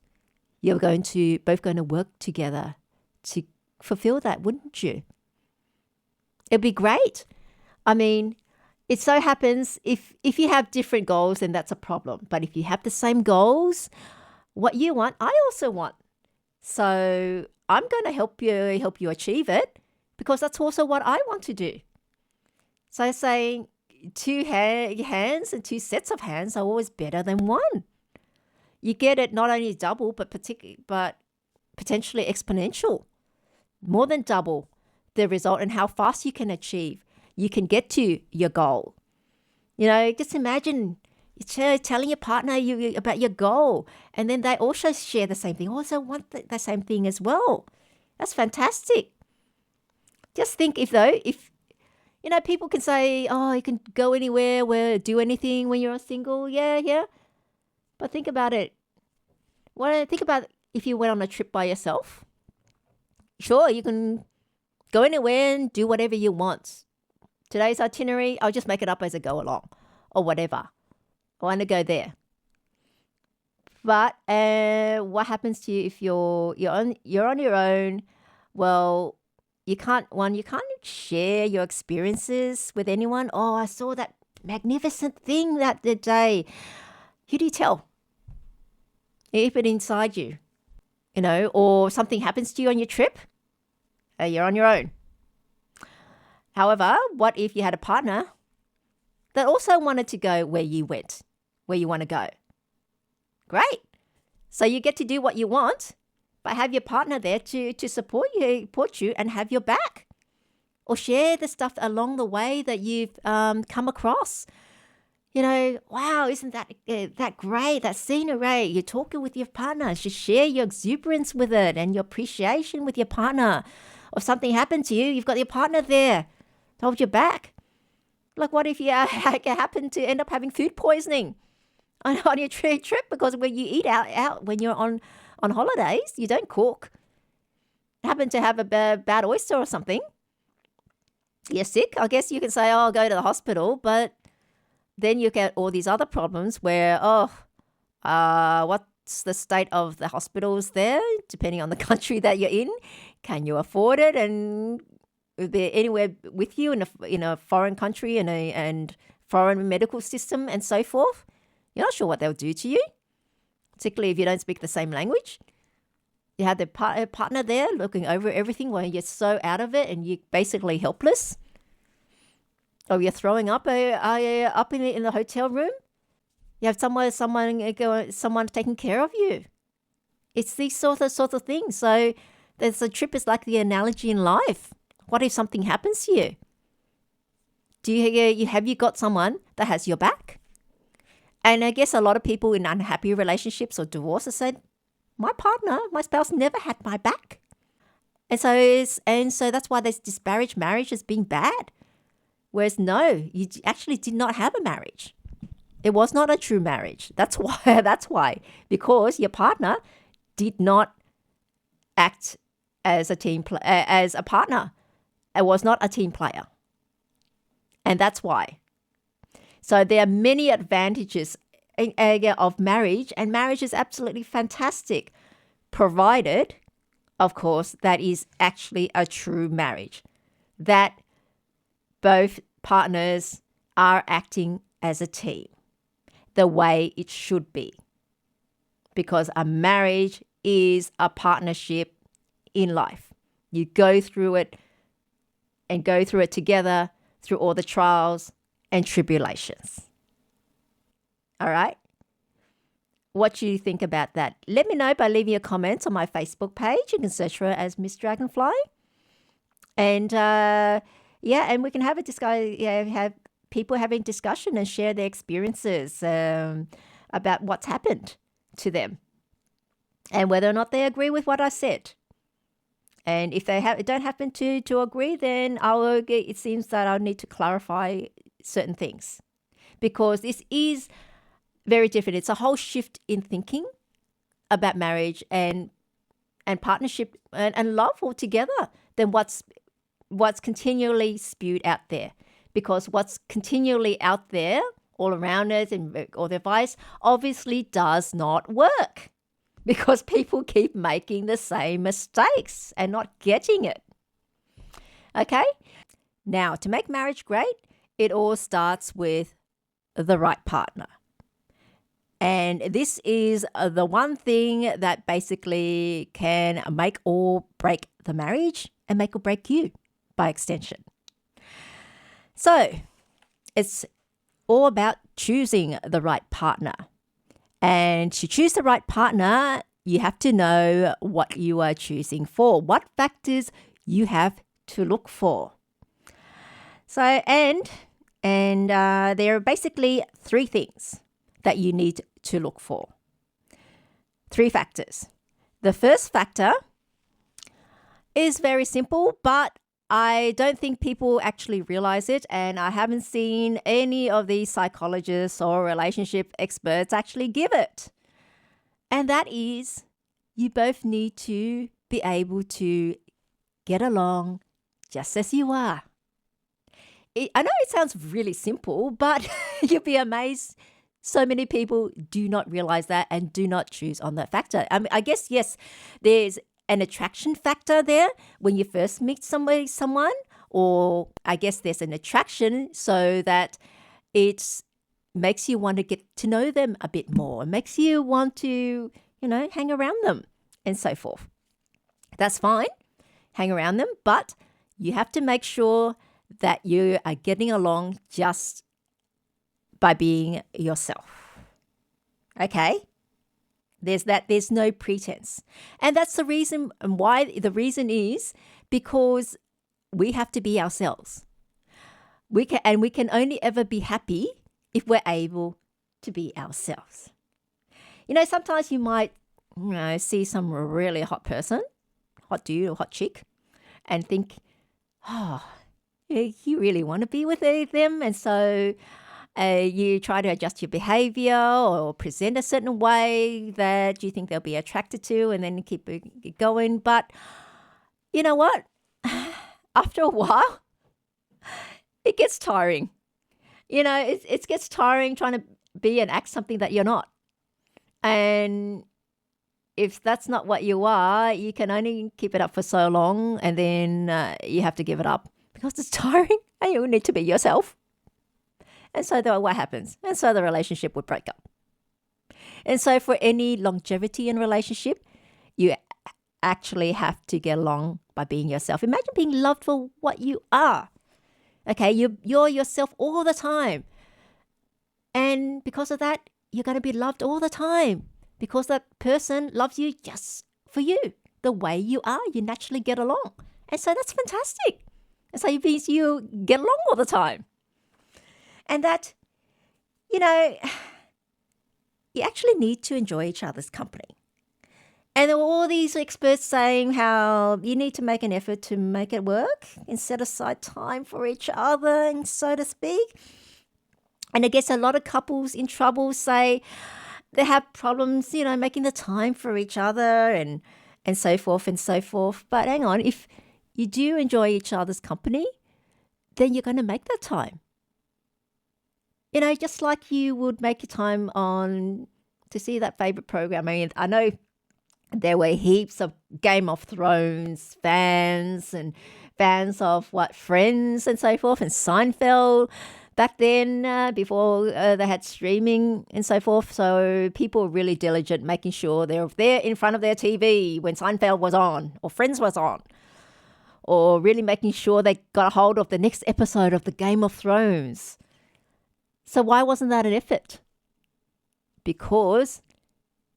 Speaker 1: you're both going to work together to fulfill that, wouldn't you? It'd be great. I mean, it so happens if you have different goals, then that's a problem. But if you have the same goals, what you want, I also want. So I'm going to help you achieve it because that's also what I want to do. So saying two hands and two sets of hands are always better than one. You get it not only double, but potentially exponential. More than double the result and how fast you can achieve. You can get to your goal. Just imagine telling your partner about your goal, and then they also share the same thing, also want the same thing as well. That's fantastic. Just think if people can say, oh, you can go anywhere, do anything when you're single. Yeah. But think about it. Think about if you went on a trip by yourself. Sure, you can go anywhere and do whatever you want. Today's itinerary, I'll just make it up as I go along or whatever. I want to go there. But what happens to you if you're on your own? Well, you can't share your experiences with anyone. Oh, I saw that magnificent thing that the day. Who do you tell? Keep it inside you, or something happens to you on your trip. You're on your own. However, what if you had a partner that also wanted to go where you went, where you want to go? Great. So you get to do what you want, but have your partner there to support you and have your back. Or share the stuff along the way that you've come across. Wow, isn't that great, that scenery? You're talking with your partner. Just share your exuberance with it and your appreciation with your partner. Or if something happened to you, you've got your partner there to hold your back. Like what if you happen to end up having food poisoning on your trip? Because when you eat out when you're on holidays, you don't cook. Happen to have a bad oyster or something. You're sick. I guess you can say, oh, I'll go to the hospital. But then you get all these other problems where, what's the state of the hospitals there, depending on the country that you're in? Can you afford it? And is there anywhere with you in a foreign country and foreign medical system and so forth? You're not sure what they'll do to you, particularly if you don't speak the same language. You have the partner there looking over everything while you're so out of it and you're basically helpless. Or you're throwing up up in the hotel room. You have someone taking care of you. It's these sort of things. So the trip is like the analogy in life. What if something happens to you? Have you got someone that has your back? And I guess a lot of people in unhappy relationships or divorce have said, my spouse never had my back. And so that's why this disparaged marriage as being bad. Whereas no, you actually did not have a marriage. It was not a true marriage. That's why. Because your partner did not act as a partner. It was not a team player. And that's why. So there are many advantages of marriage, and marriage is absolutely fantastic, provided, of course, that is actually a true marriage, that both partners are acting as a team the way it should be, because a marriage is a partnership in life. You go through it together through all the trials and tribulations. All right? What do you think about that? Let me know by leaving your comments on my Facebook page. You can search for it as Miss Dragonfly. And and we can have a discussion, have people having discussion and share their experiences about what's happened to them and whether or not they agree with what I said. And if they don't happen to agree, then it seems that I'll need to clarify certain things, because this is very different. It's a whole shift in thinking about marriage and partnership and love altogether than what's continually spewed out there. Because what's continually out there all around us and all the advice obviously does not work, because people keep making the same mistakes and not getting it. Okay? Now, to make marriage great, it all starts with the right partner. And this is the one thing that basically can make or break the marriage and make or break you by extension. So, it's all about choosing the right partner. And to choose the right partner, you have to know what you are choosing for, what factors you have to look for. So, and there are basically 3 things that you need to look for. 3 factors. The first factor is very simple, but I don't think people actually realize it, and I haven't seen any of these psychologists or relationship experts actually give it. And that is, you both need to be able to get along just as you are. I know it sounds really simple, but you'll be amazed. So many people do not realize that and do not choose on that factor. I guess, yes, there's an attraction factor there when you first meet someone, or I guess there's an attraction so that it makes you want to get to know them a bit more. It makes you want to, hang around them and so forth. That's fine, hang around them, but you have to make sure that you are getting along just by being yourself. Okay? There's no pretense. And that's the reason why. The reason is because we have to be ourselves. We can only ever be happy if we're able to be ourselves. Sometimes you might, see some really hot person, hot dude or hot chick, and think, oh, you really want to be with them, and so you try to adjust your behavior or present a certain way that you think they'll be attracted to, and then keep it going. But you know what? After a while, it gets tiring. It gets tiring trying to be and act something that you're not. And if that's not what you are, you can only keep it up for so long, and then you have to give it up because it's tiring and you need to be yourself. And so what happens? And so the relationship would break up. And so for any longevity in relationship, you actually have to get along by being yourself. Imagine being loved for what you are. Okay, you're yourself all the time. And because of that, you're going to be loved all the time because that person loves you just for you, the way you are. You naturally get along. And so that's fantastic. And so it means you get along all the time. And that, you actually need to enjoy each other's company. And there were all these experts saying how you need to make an effort to make it work and set aside time for each other, and so to speak. And I guess a lot of couples in trouble say they have problems, making the time for each other and so forth and so forth. But hang on, if you do enjoy each other's company, then you're going to make that time. Just like you would make your time to see that favorite program. I mean, I know there were heaps of Game of Thrones fans and fans of Friends and so forth, and Seinfeld back then, before they had streaming and so forth. So people were really diligent, making sure they're there in front of their TV when Seinfeld was on or Friends was on, or really making sure they got a hold of the next episode of the Game of Thrones. So why wasn't that an effort? Because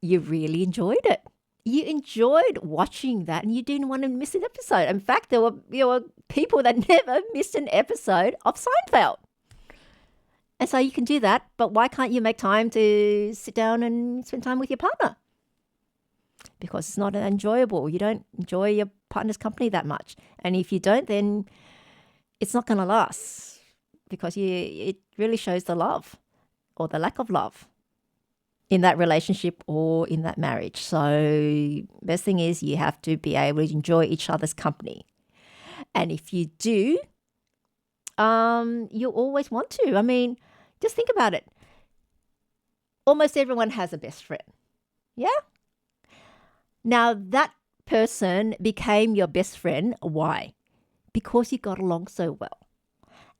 Speaker 1: you really enjoyed it. You enjoyed watching that and you didn't want to miss an episode. In fact, there were people that never missed an episode of Seinfeld. And so you can do that, but why can't you make time to sit down and spend time with your partner? Because it's not enjoyable. You don't enjoy your partner's company that much. And if you don't, then it's not going to last. Because it really shows the love or the lack of love in that relationship or in that marriage. So best thing is you have to be able to enjoy each other's company. And if you do, you'll always want to. I mean, just think about it. Almost everyone has a best friend. Yeah? Now that person became your best friend. Why? Because you got along so well.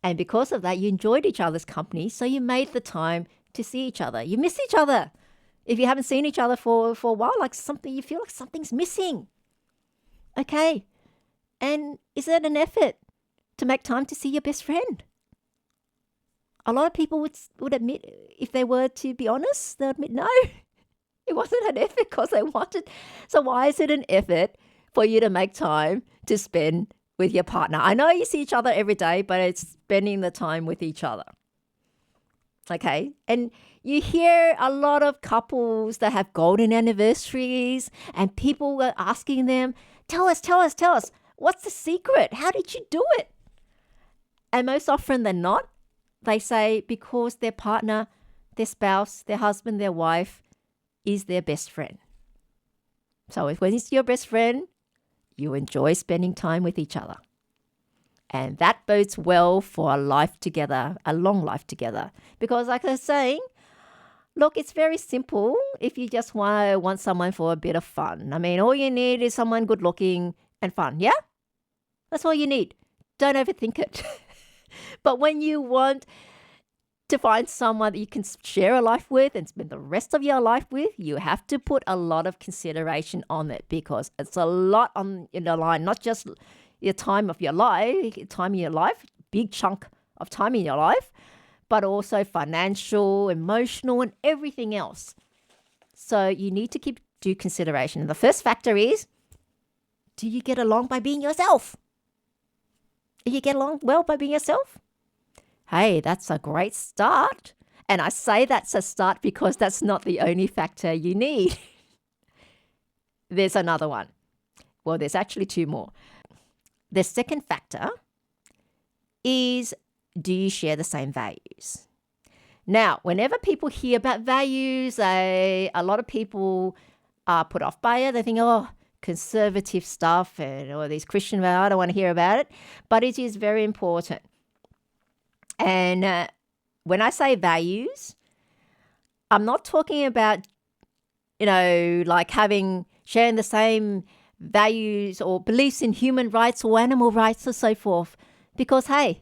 Speaker 1: And because of that, you enjoyed each other's company, so you made the time to see each other. You miss each other. If you haven't seen each other for a while, you feel like something's missing. Okay. And is it an effort to make time to see your best friend? a lot of people would admit, if they were to be honest, they'll admit, no, it wasn't an effort because they wanted. So why is it an effort for you to make time to spend with your partner? I know you see each other every day, but it's spending the time with each other. Okay. And you hear a lot of couples that have golden anniversaries and people are asking them, tell us, what's the secret? How did you do it? And most often than not, they say because their partner, their spouse, their husband, their wife is their best friend. So when it's your best friend, you enjoy spending time with each other. And that bodes well for a life together, a long life together. Because like I was saying, look, it's very simple if you just want someone for a bit of fun. I mean, all you need is someone good looking and fun, yeah? That's all you need. Don't overthink it. But when you want to find someone that you can share a life with and spend the rest of your life with, you have to put a lot of consideration on it because it's a lot on the line, not just your time of your life, big chunk of time in your life, but also financial, emotional, and everything else. So you need to keep due consideration. And the first factor is, do you get along by being yourself? If you get along well by being yourself, hey, that's a great start. And I say that's a start because that's not the only factor you need. There's another one. Well, there's actually two more. The second factor is, do you share the same values? Now, whenever people hear about values, a lot of people are put off by it. They think, oh, conservative stuff and all these Christian values, I don't want to hear about it. But it is very important. And when I say values, I'm not talking about, like sharing the same values or beliefs in human rights or animal rights or so forth. Because, hey,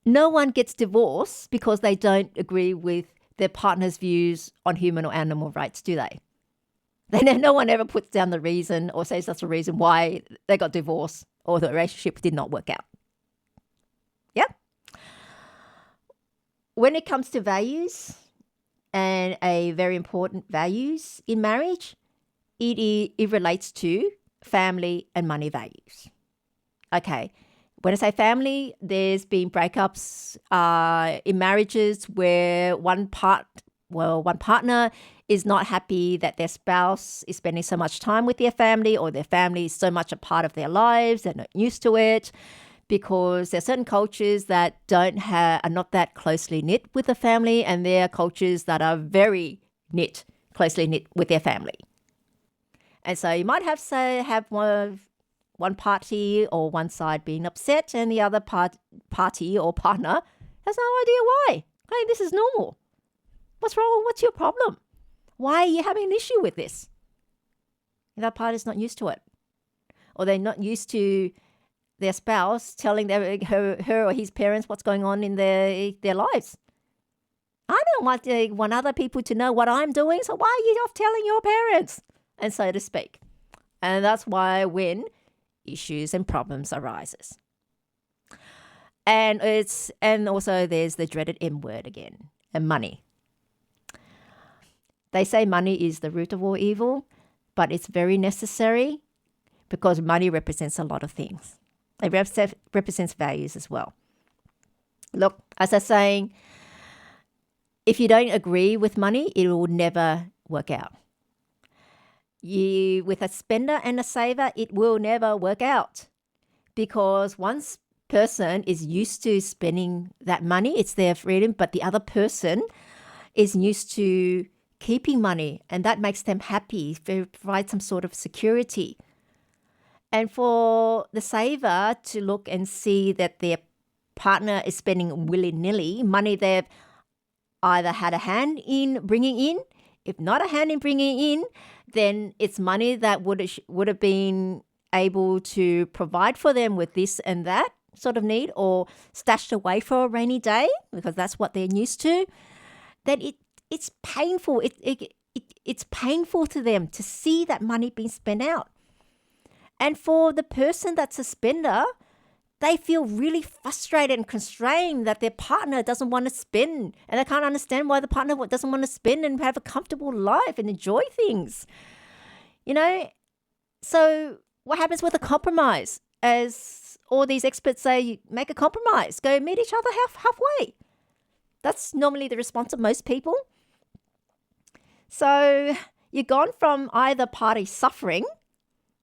Speaker 1: no one gets divorced because they don't agree with their partner's views on human or animal rights, do they? No one ever puts down the reason or says that's the reason why they got divorced or the relationship did not work out. Yeah? When it comes to values, and a very important values in marriage, it relates to family and money values. Okay, when I say family, there's been breakups in marriages where one partner is not happy that their spouse is spending so much time with their family or their family is so much a part of their lives, they're not used to it because there are certain cultures that are not that closely knit with the family and there are cultures that are very closely knit with their family. And so you might have one party or one side being upset and the other party or partner has no idea why. Hey, this is normal. What's wrong? What's your problem? Why are you having an issue with this? And that party's not used to it. Or they're not used to their spouse telling her or his parents what's going on in their lives. I don't want other people to know what I'm doing, so why are you off telling your parents? And so to speak. And that's why when issues and problems arises. And also there's the dreaded M word again, and money. They say money is the root of all evil, but it's very necessary because money represents a lot of things. It represents values as well. Look, as I'm saying, if you don't agree with money, it will never work out. With a spender and a saver, it will never work out because one person is used to spending that money, it's their freedom, but the other person is used to keeping money and that makes them happy, provides some sort of security. And for the saver to look and see that their partner is spending willy-nilly money they've either had a hand in bringing in, if not a hand in bringing in, then it's money that would have been able to provide for them with this and that sort of need or stashed away for a rainy day because that's what they're used to, then it's painful. It's painful to them to see that money being spent out. And for the person that's a spender, they feel really frustrated and constrained that their partner doesn't want to spend, and they can't understand why the partner doesn't want to spend and have a comfortable life and enjoy things. So what happens with a compromise? As all these experts say, make a compromise, go meet each other halfway. That's normally the response of most people. So you've gone from either party suffering,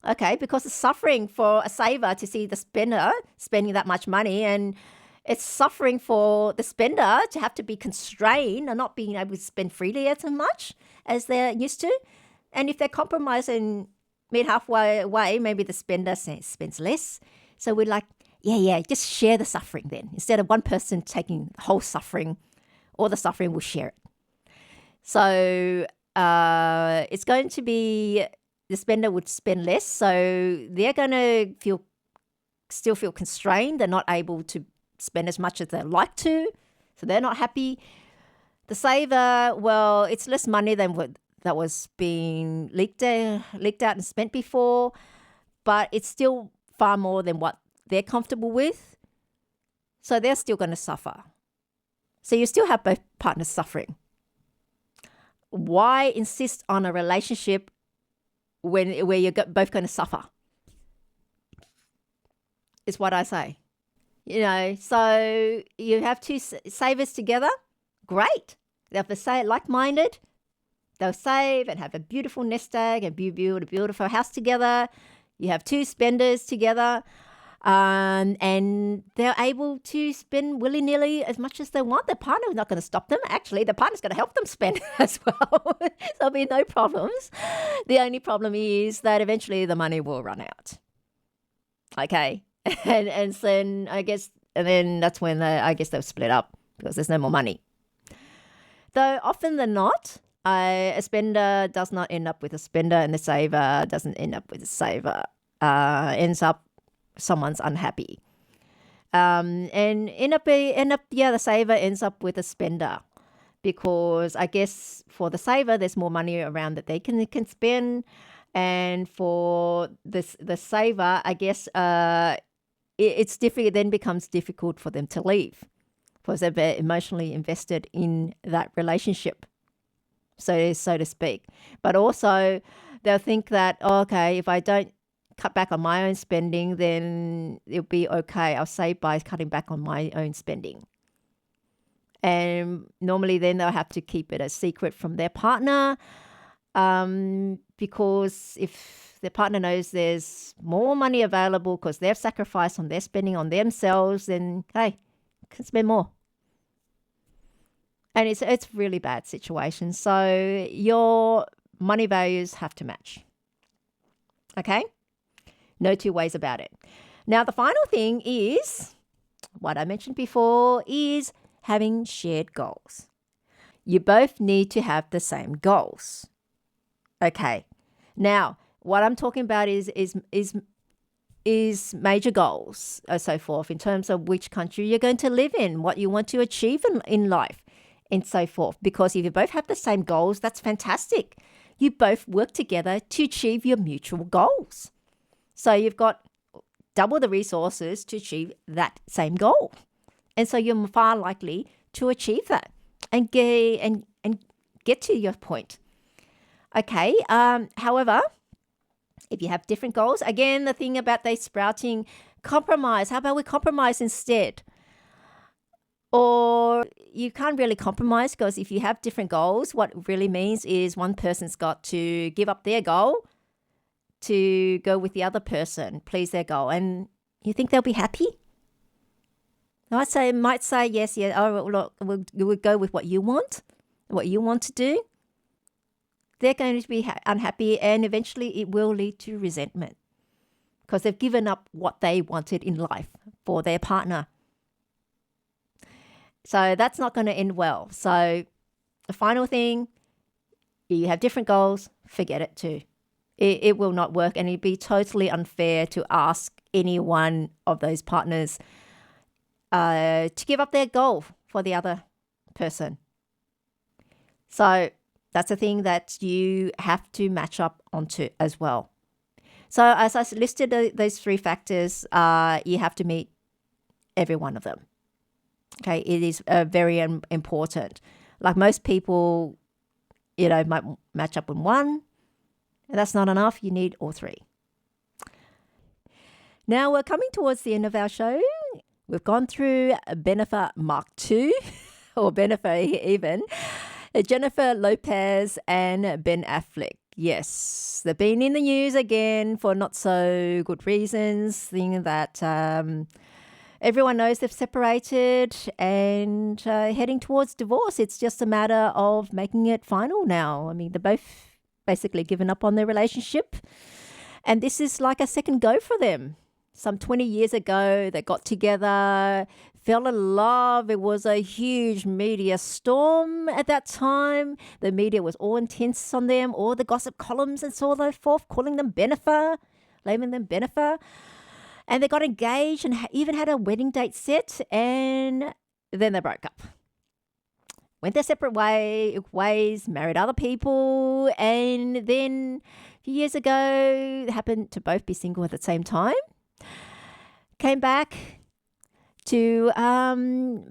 Speaker 1: okay, because it's suffering for a saver to see the spender spending that much money, and it's suffering for the spender to have to be constrained and not being able to spend freely as much as they're used to. And if they compromise and meet halfway away, maybe the spender spends less. So we're like, just share the suffering then. Instead of one person taking the whole suffering, all the suffering, we'll share it. So it's going to be the spender would spend less. So they're going to still feel constrained. They're not able to spend as much as they like to. So they're not happy. The saver, well, it's less money than what that was being leaked out and spent before, but it's still far more than what they're comfortable with. So they're still going to suffer. So you still have both partners suffering. Why insist on a relationship where you're both going to suffer? Is what I say. So you have two savers together. Great. They'll be like-minded. They'll save and have a beautiful nest egg and build a beautiful house together. You have two spenders together, and they're able to spend willy-nilly as much as they want. Their partner is not going to stop them. Actually, the partner's going to help them spend as well. So there'll be no problems. The only problem is that eventually the money will run out. Okay, and then that's when they'll split up because there's no more money. Though often than not, a spender does not end up with a spender, and the saver doesn't end up with a saver. Someone's unhappy, and the saver ends up with a spender, because I guess for the saver there's more money around that they can spend, and for the saver, I guess it's difficult. It then becomes difficult for them to leave, because they're emotionally invested in that relationship, so to speak. But also they'll think that, okay, if I don't cut back on my own spending, then it'll be okay. I'll save by cutting back on my own spending. And normally then they'll have to keep it a secret from their partner, because if their partner knows there's more money available because they've sacrificed on their spending on themselves, then, hey, can spend more. And it's really bad situation. So your money values have to match. Okay? No two ways about it. Now, the final thing is, what I mentioned before, is having shared goals. You both need to have the same goals. Okay. Now, what I'm talking about is major goals or so forth, in terms of which country you're going to live in, what you want to achieve in life, and so forth. Because if you both have the same goals, that's fantastic. You both work together to achieve your mutual goals. So you've got double the resources to achieve that same goal. And so you're far likely to achieve that and get to your point. Okay. However, if you have different goals, again, the thing about they sprouting, compromise. How about we compromise instead? Or you can't really compromise, because if you have different goals, what it really means is one person's got to give up their goal to go with the other person, please their goal. And you think they'll be happy? Might say yes. Oh, look, we'll go with what you want to do. They're going to be unhappy, and eventually it will lead to resentment, because they've given up what they wanted in life for their partner. So that's not going to end well. So the final thing, you have different goals, forget it too. It will not work, and it'd be totally unfair to ask any one of those partners to give up their goal for the other person. So that's a thing that you have to match up onto as well. So as I listed those three factors, you have to meet every one of them. Okay, it is very important. Like most people, might match up with one. And that's not enough. You need all three. Now we're coming towards the end of our show. We've gone through Bennifer Mark II, or Bennifer even, Jennifer Lopez and Ben Affleck. Yes, they've been in the news again for not so good reasons, thinking that everyone knows they've separated and heading towards divorce. It's just a matter of making it final now. I mean, they're both basically given up on their relationship. And this is like a second go for them. Some 20 years ago, they got together, fell in love. It was a huge media storm at that time. The media was all intense on them, all the gossip columns and so forth, calling them Bennifer, naming them Bennifer. And they got engaged and even had a wedding date set, and then they broke up. Went their separate ways, married other people, and then a few years ago, they happened to both be single at the same time. Came back to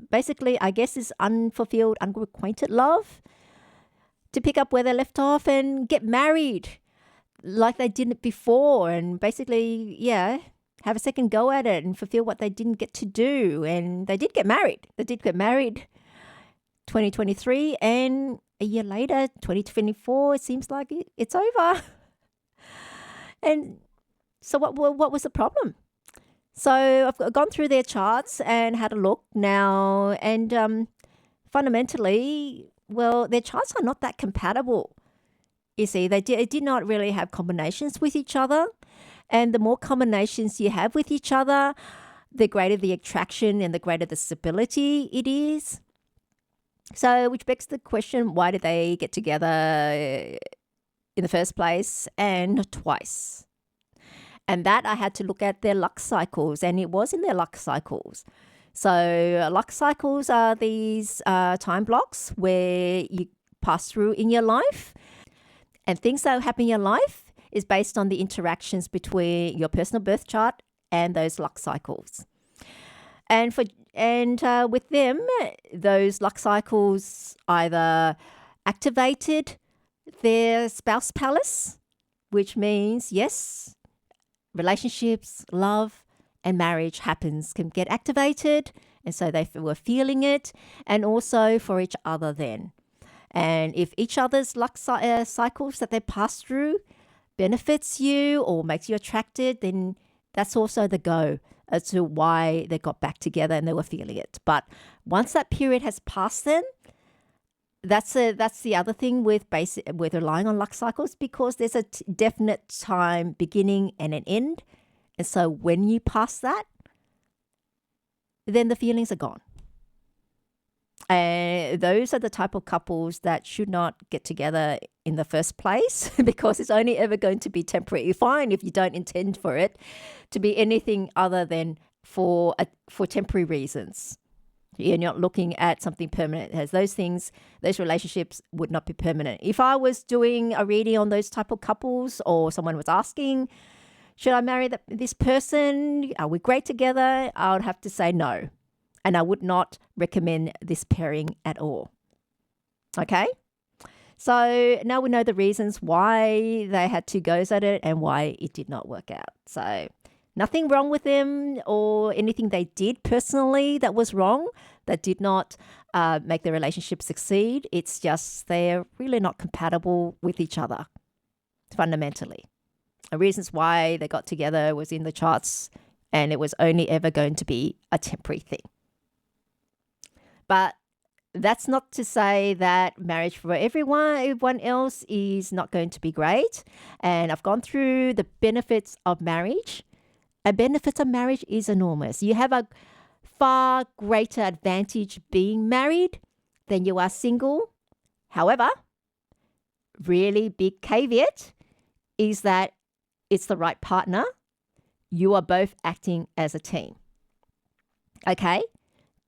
Speaker 1: basically, I guess, this unfulfilled, unrequited love, to pick up where they left off and get married like they didn't before, and basically, have a second go at it and fulfill what they didn't get to do. And they did get married. 2023, and a year later, 2024, it seems like it's over. And so what was the problem? So I've gone through their charts and had a look now, and fundamentally, well, their charts are not that compatible. You see, they did not really have combinations with each other. And the more combinations you have with each other, the greater the attraction and the greater the stability it is. So, which begs the question, why did they get together in the first place and twice? And that I had to look at their luck cycles, and it was in their luck cycles. So luck cycles are these time blocks where you pass through in your life, and things that happen in your life is based on the interactions between your personal birth chart and those luck cycles. And with them, those luck cycles either activated their spouse palace, which means, yes, relationships, love, and marriage can get activated. And so they were feeling it, and also for each other then. And if each other's luck cycles that they pass through benefits you or makes you attracted, then that's also the go as to why they got back together and they were feeling it. But once that period has passed, then that's the other thing with relying on luck cycles, because there's a definite time beginning and an end. And so when you pass that, then the feelings are gone. And those are the type of couples that should not get together in the first place, because it's only ever going to be temporary. Fine if you don't intend for it to be anything other than for temporary reasons. You're not looking at something permanent. As those relationships would not be permanent. If I was doing a reading on those type of couples, or someone was asking, should I marry this person? Are we great together? I would have to say no. And I would not recommend this pairing at all. Okay? So now we know the reasons why they had two goes at it and why it did not work out. So nothing wrong with them or anything they did personally that was wrong, that did not make the relationship succeed. It's just they're really not compatible with each other, fundamentally. The reasons why they got together was in the charts, and it was only ever going to be a temporary thing. But that's not to say that marriage for everyone else is not going to be great. And I've gone through the benefits of marriage. And benefits of marriage is enormous. You have a far greater advantage being married than you are single. However, really big caveat is that it's the right partner. You are both acting as a team. Okay?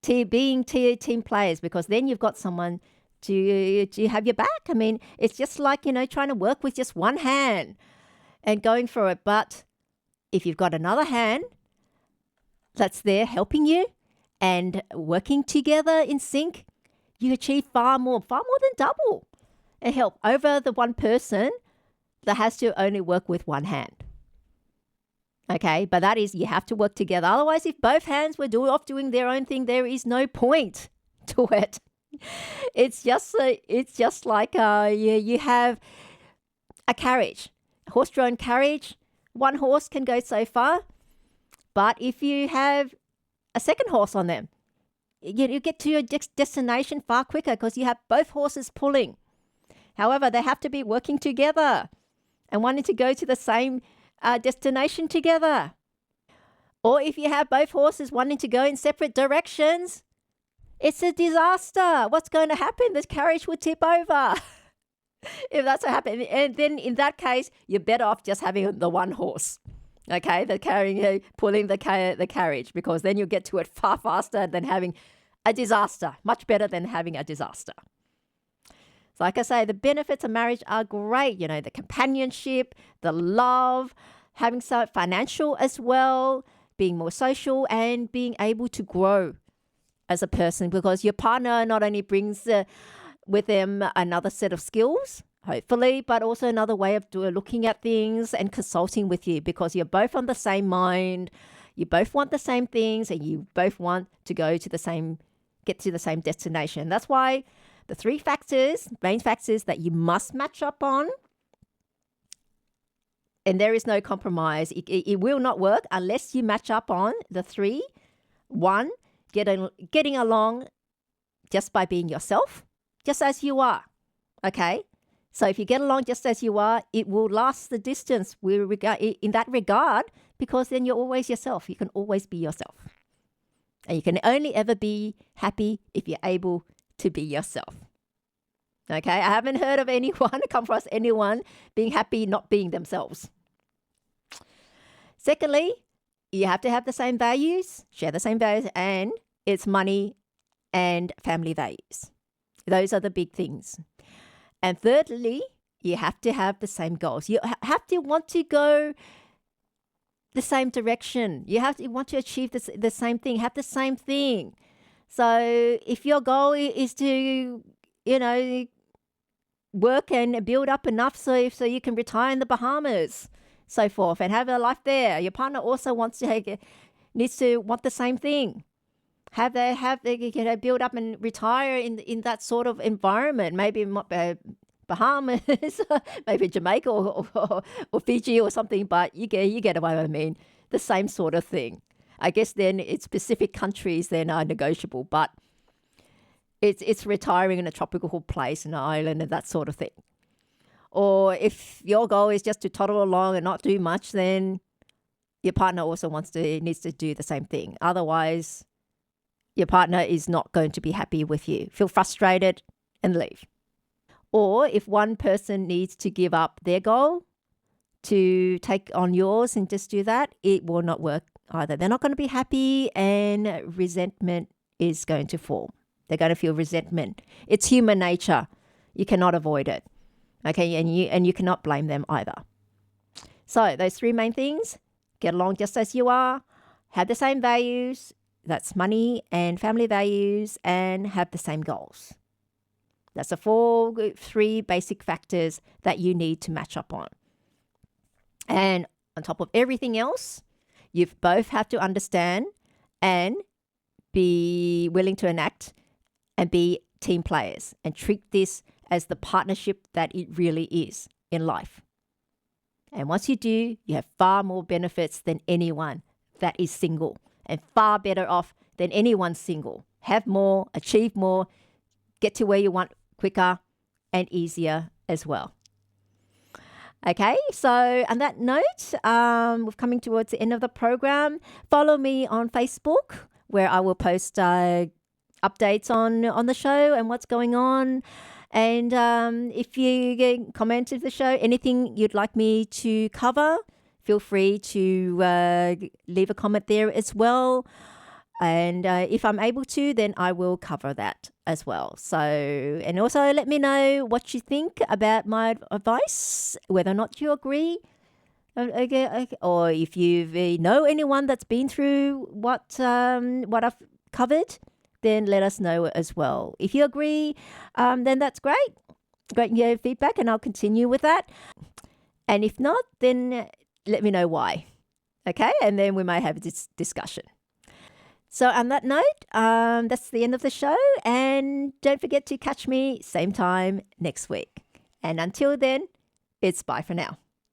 Speaker 1: Being team players, because then you've got someone to have your back. I mean, it's just like, trying to work with just one hand and going for it. But if you've got another hand that's there helping you, and working together in sync, you achieve far more than double and help over the one person that has to only work with one hand. Okay, but that is, you have to work together. Otherwise, if both hands were off doing their own thing, there is no point to it. It's just like you have a carriage, a horse-drawn carriage. One horse can go so far, but if you have a second horse on them, you get to your destination far quicker because you have both horses pulling. However, they have to be working together and wanting to go to the same destination together. Or if you have both horses wanting to go in separate directions, it's a disaster. What's going to happen? This carriage will tip over if that's what happens. And then in that case, you're better off just having the one horse, okay, pulling the carriage, because then you'll get to it far faster than having a disaster. Much better than having a disaster. So like I say, the benefits of marriage are great. You know, the companionship, the love, having some financial as well, being more social, and being able to grow as a person, because your partner not only brings with them another set of skills, hopefully, but also another way of looking at things and consulting with you, because you're both on the same mind, you both want the same things, and you both want to get to the same destination. That's why the three main factors that you must match up on, and there is no compromise. It will not work unless you match up on the three. One, getting along just by being yourself, just as you are. Okay? So if you get along just as you are, it will last the distance in that regard, because then you're always yourself. You can always be yourself. And you can only ever be happy if you're able to be yourself. Okay? I haven't heard of come across anyone being happy not being themselves. Secondly, you have to have the same values, share the same values, and it's money and family values. Those are the big things. And thirdly, you have to have the same goals. You have to want to go the same direction. You have to want to achieve the same thing, have the same thing. So if your goal is to, work and build up enough so you can retire in the Bahamas, so forth, and have a life there. Your partner also needs to want the same thing. Build up and retire in that sort of environment. Maybe Bahamas, maybe Jamaica or Fiji or something. But you get what I mean. The same sort of thing. I guess then it's specific countries then are negotiable, but it's retiring in a tropical place, an island, and that sort of thing. Or if your goal is just to toddle along and not do much, then your partner also needs to do the same thing. Otherwise, your partner is not going to be happy with you, feel frustrated and leave. Or if one person needs to give up their goal to take on yours and just do that, it will not work either. They're not going to be happy, and resentment is going to form. They're going to feel resentment. It's human nature. You cannot avoid it. Okay, and you cannot blame them either. So those three main things: get along just as you are, have the same values, that's money and family values, and have the same goals. That's the three basic factors that you need to match up on. And on top of everything else, you both have to understand and be willing to enact and be team players and treat this as the partnership that it really is in life. And once you do, you have far more benefits than anyone that is single, and far better off than anyone single. Have more, achieve more, get to where you want quicker and easier as well. Okay, so on that note, we're coming towards the end of the program. Follow me on Facebook, where I will post updates on the show and what's going on. And if you commented the show, anything you'd like me to cover, feel free to leave a comment there as well. And if I'm able to, then I will cover that as well. So, and also let me know what you think about my advice, whether or not you agree. Okay, or if you know anyone that's been through what I've covered, then let us know as well. If you agree, then that's great. Great to hear feedback, and I'll continue with that. And if not, then let me know why. Okay, and then we might have this discussion. So on that note, that's the end of the show. And don't forget to catch me same time next week. And until then, it's bye for now.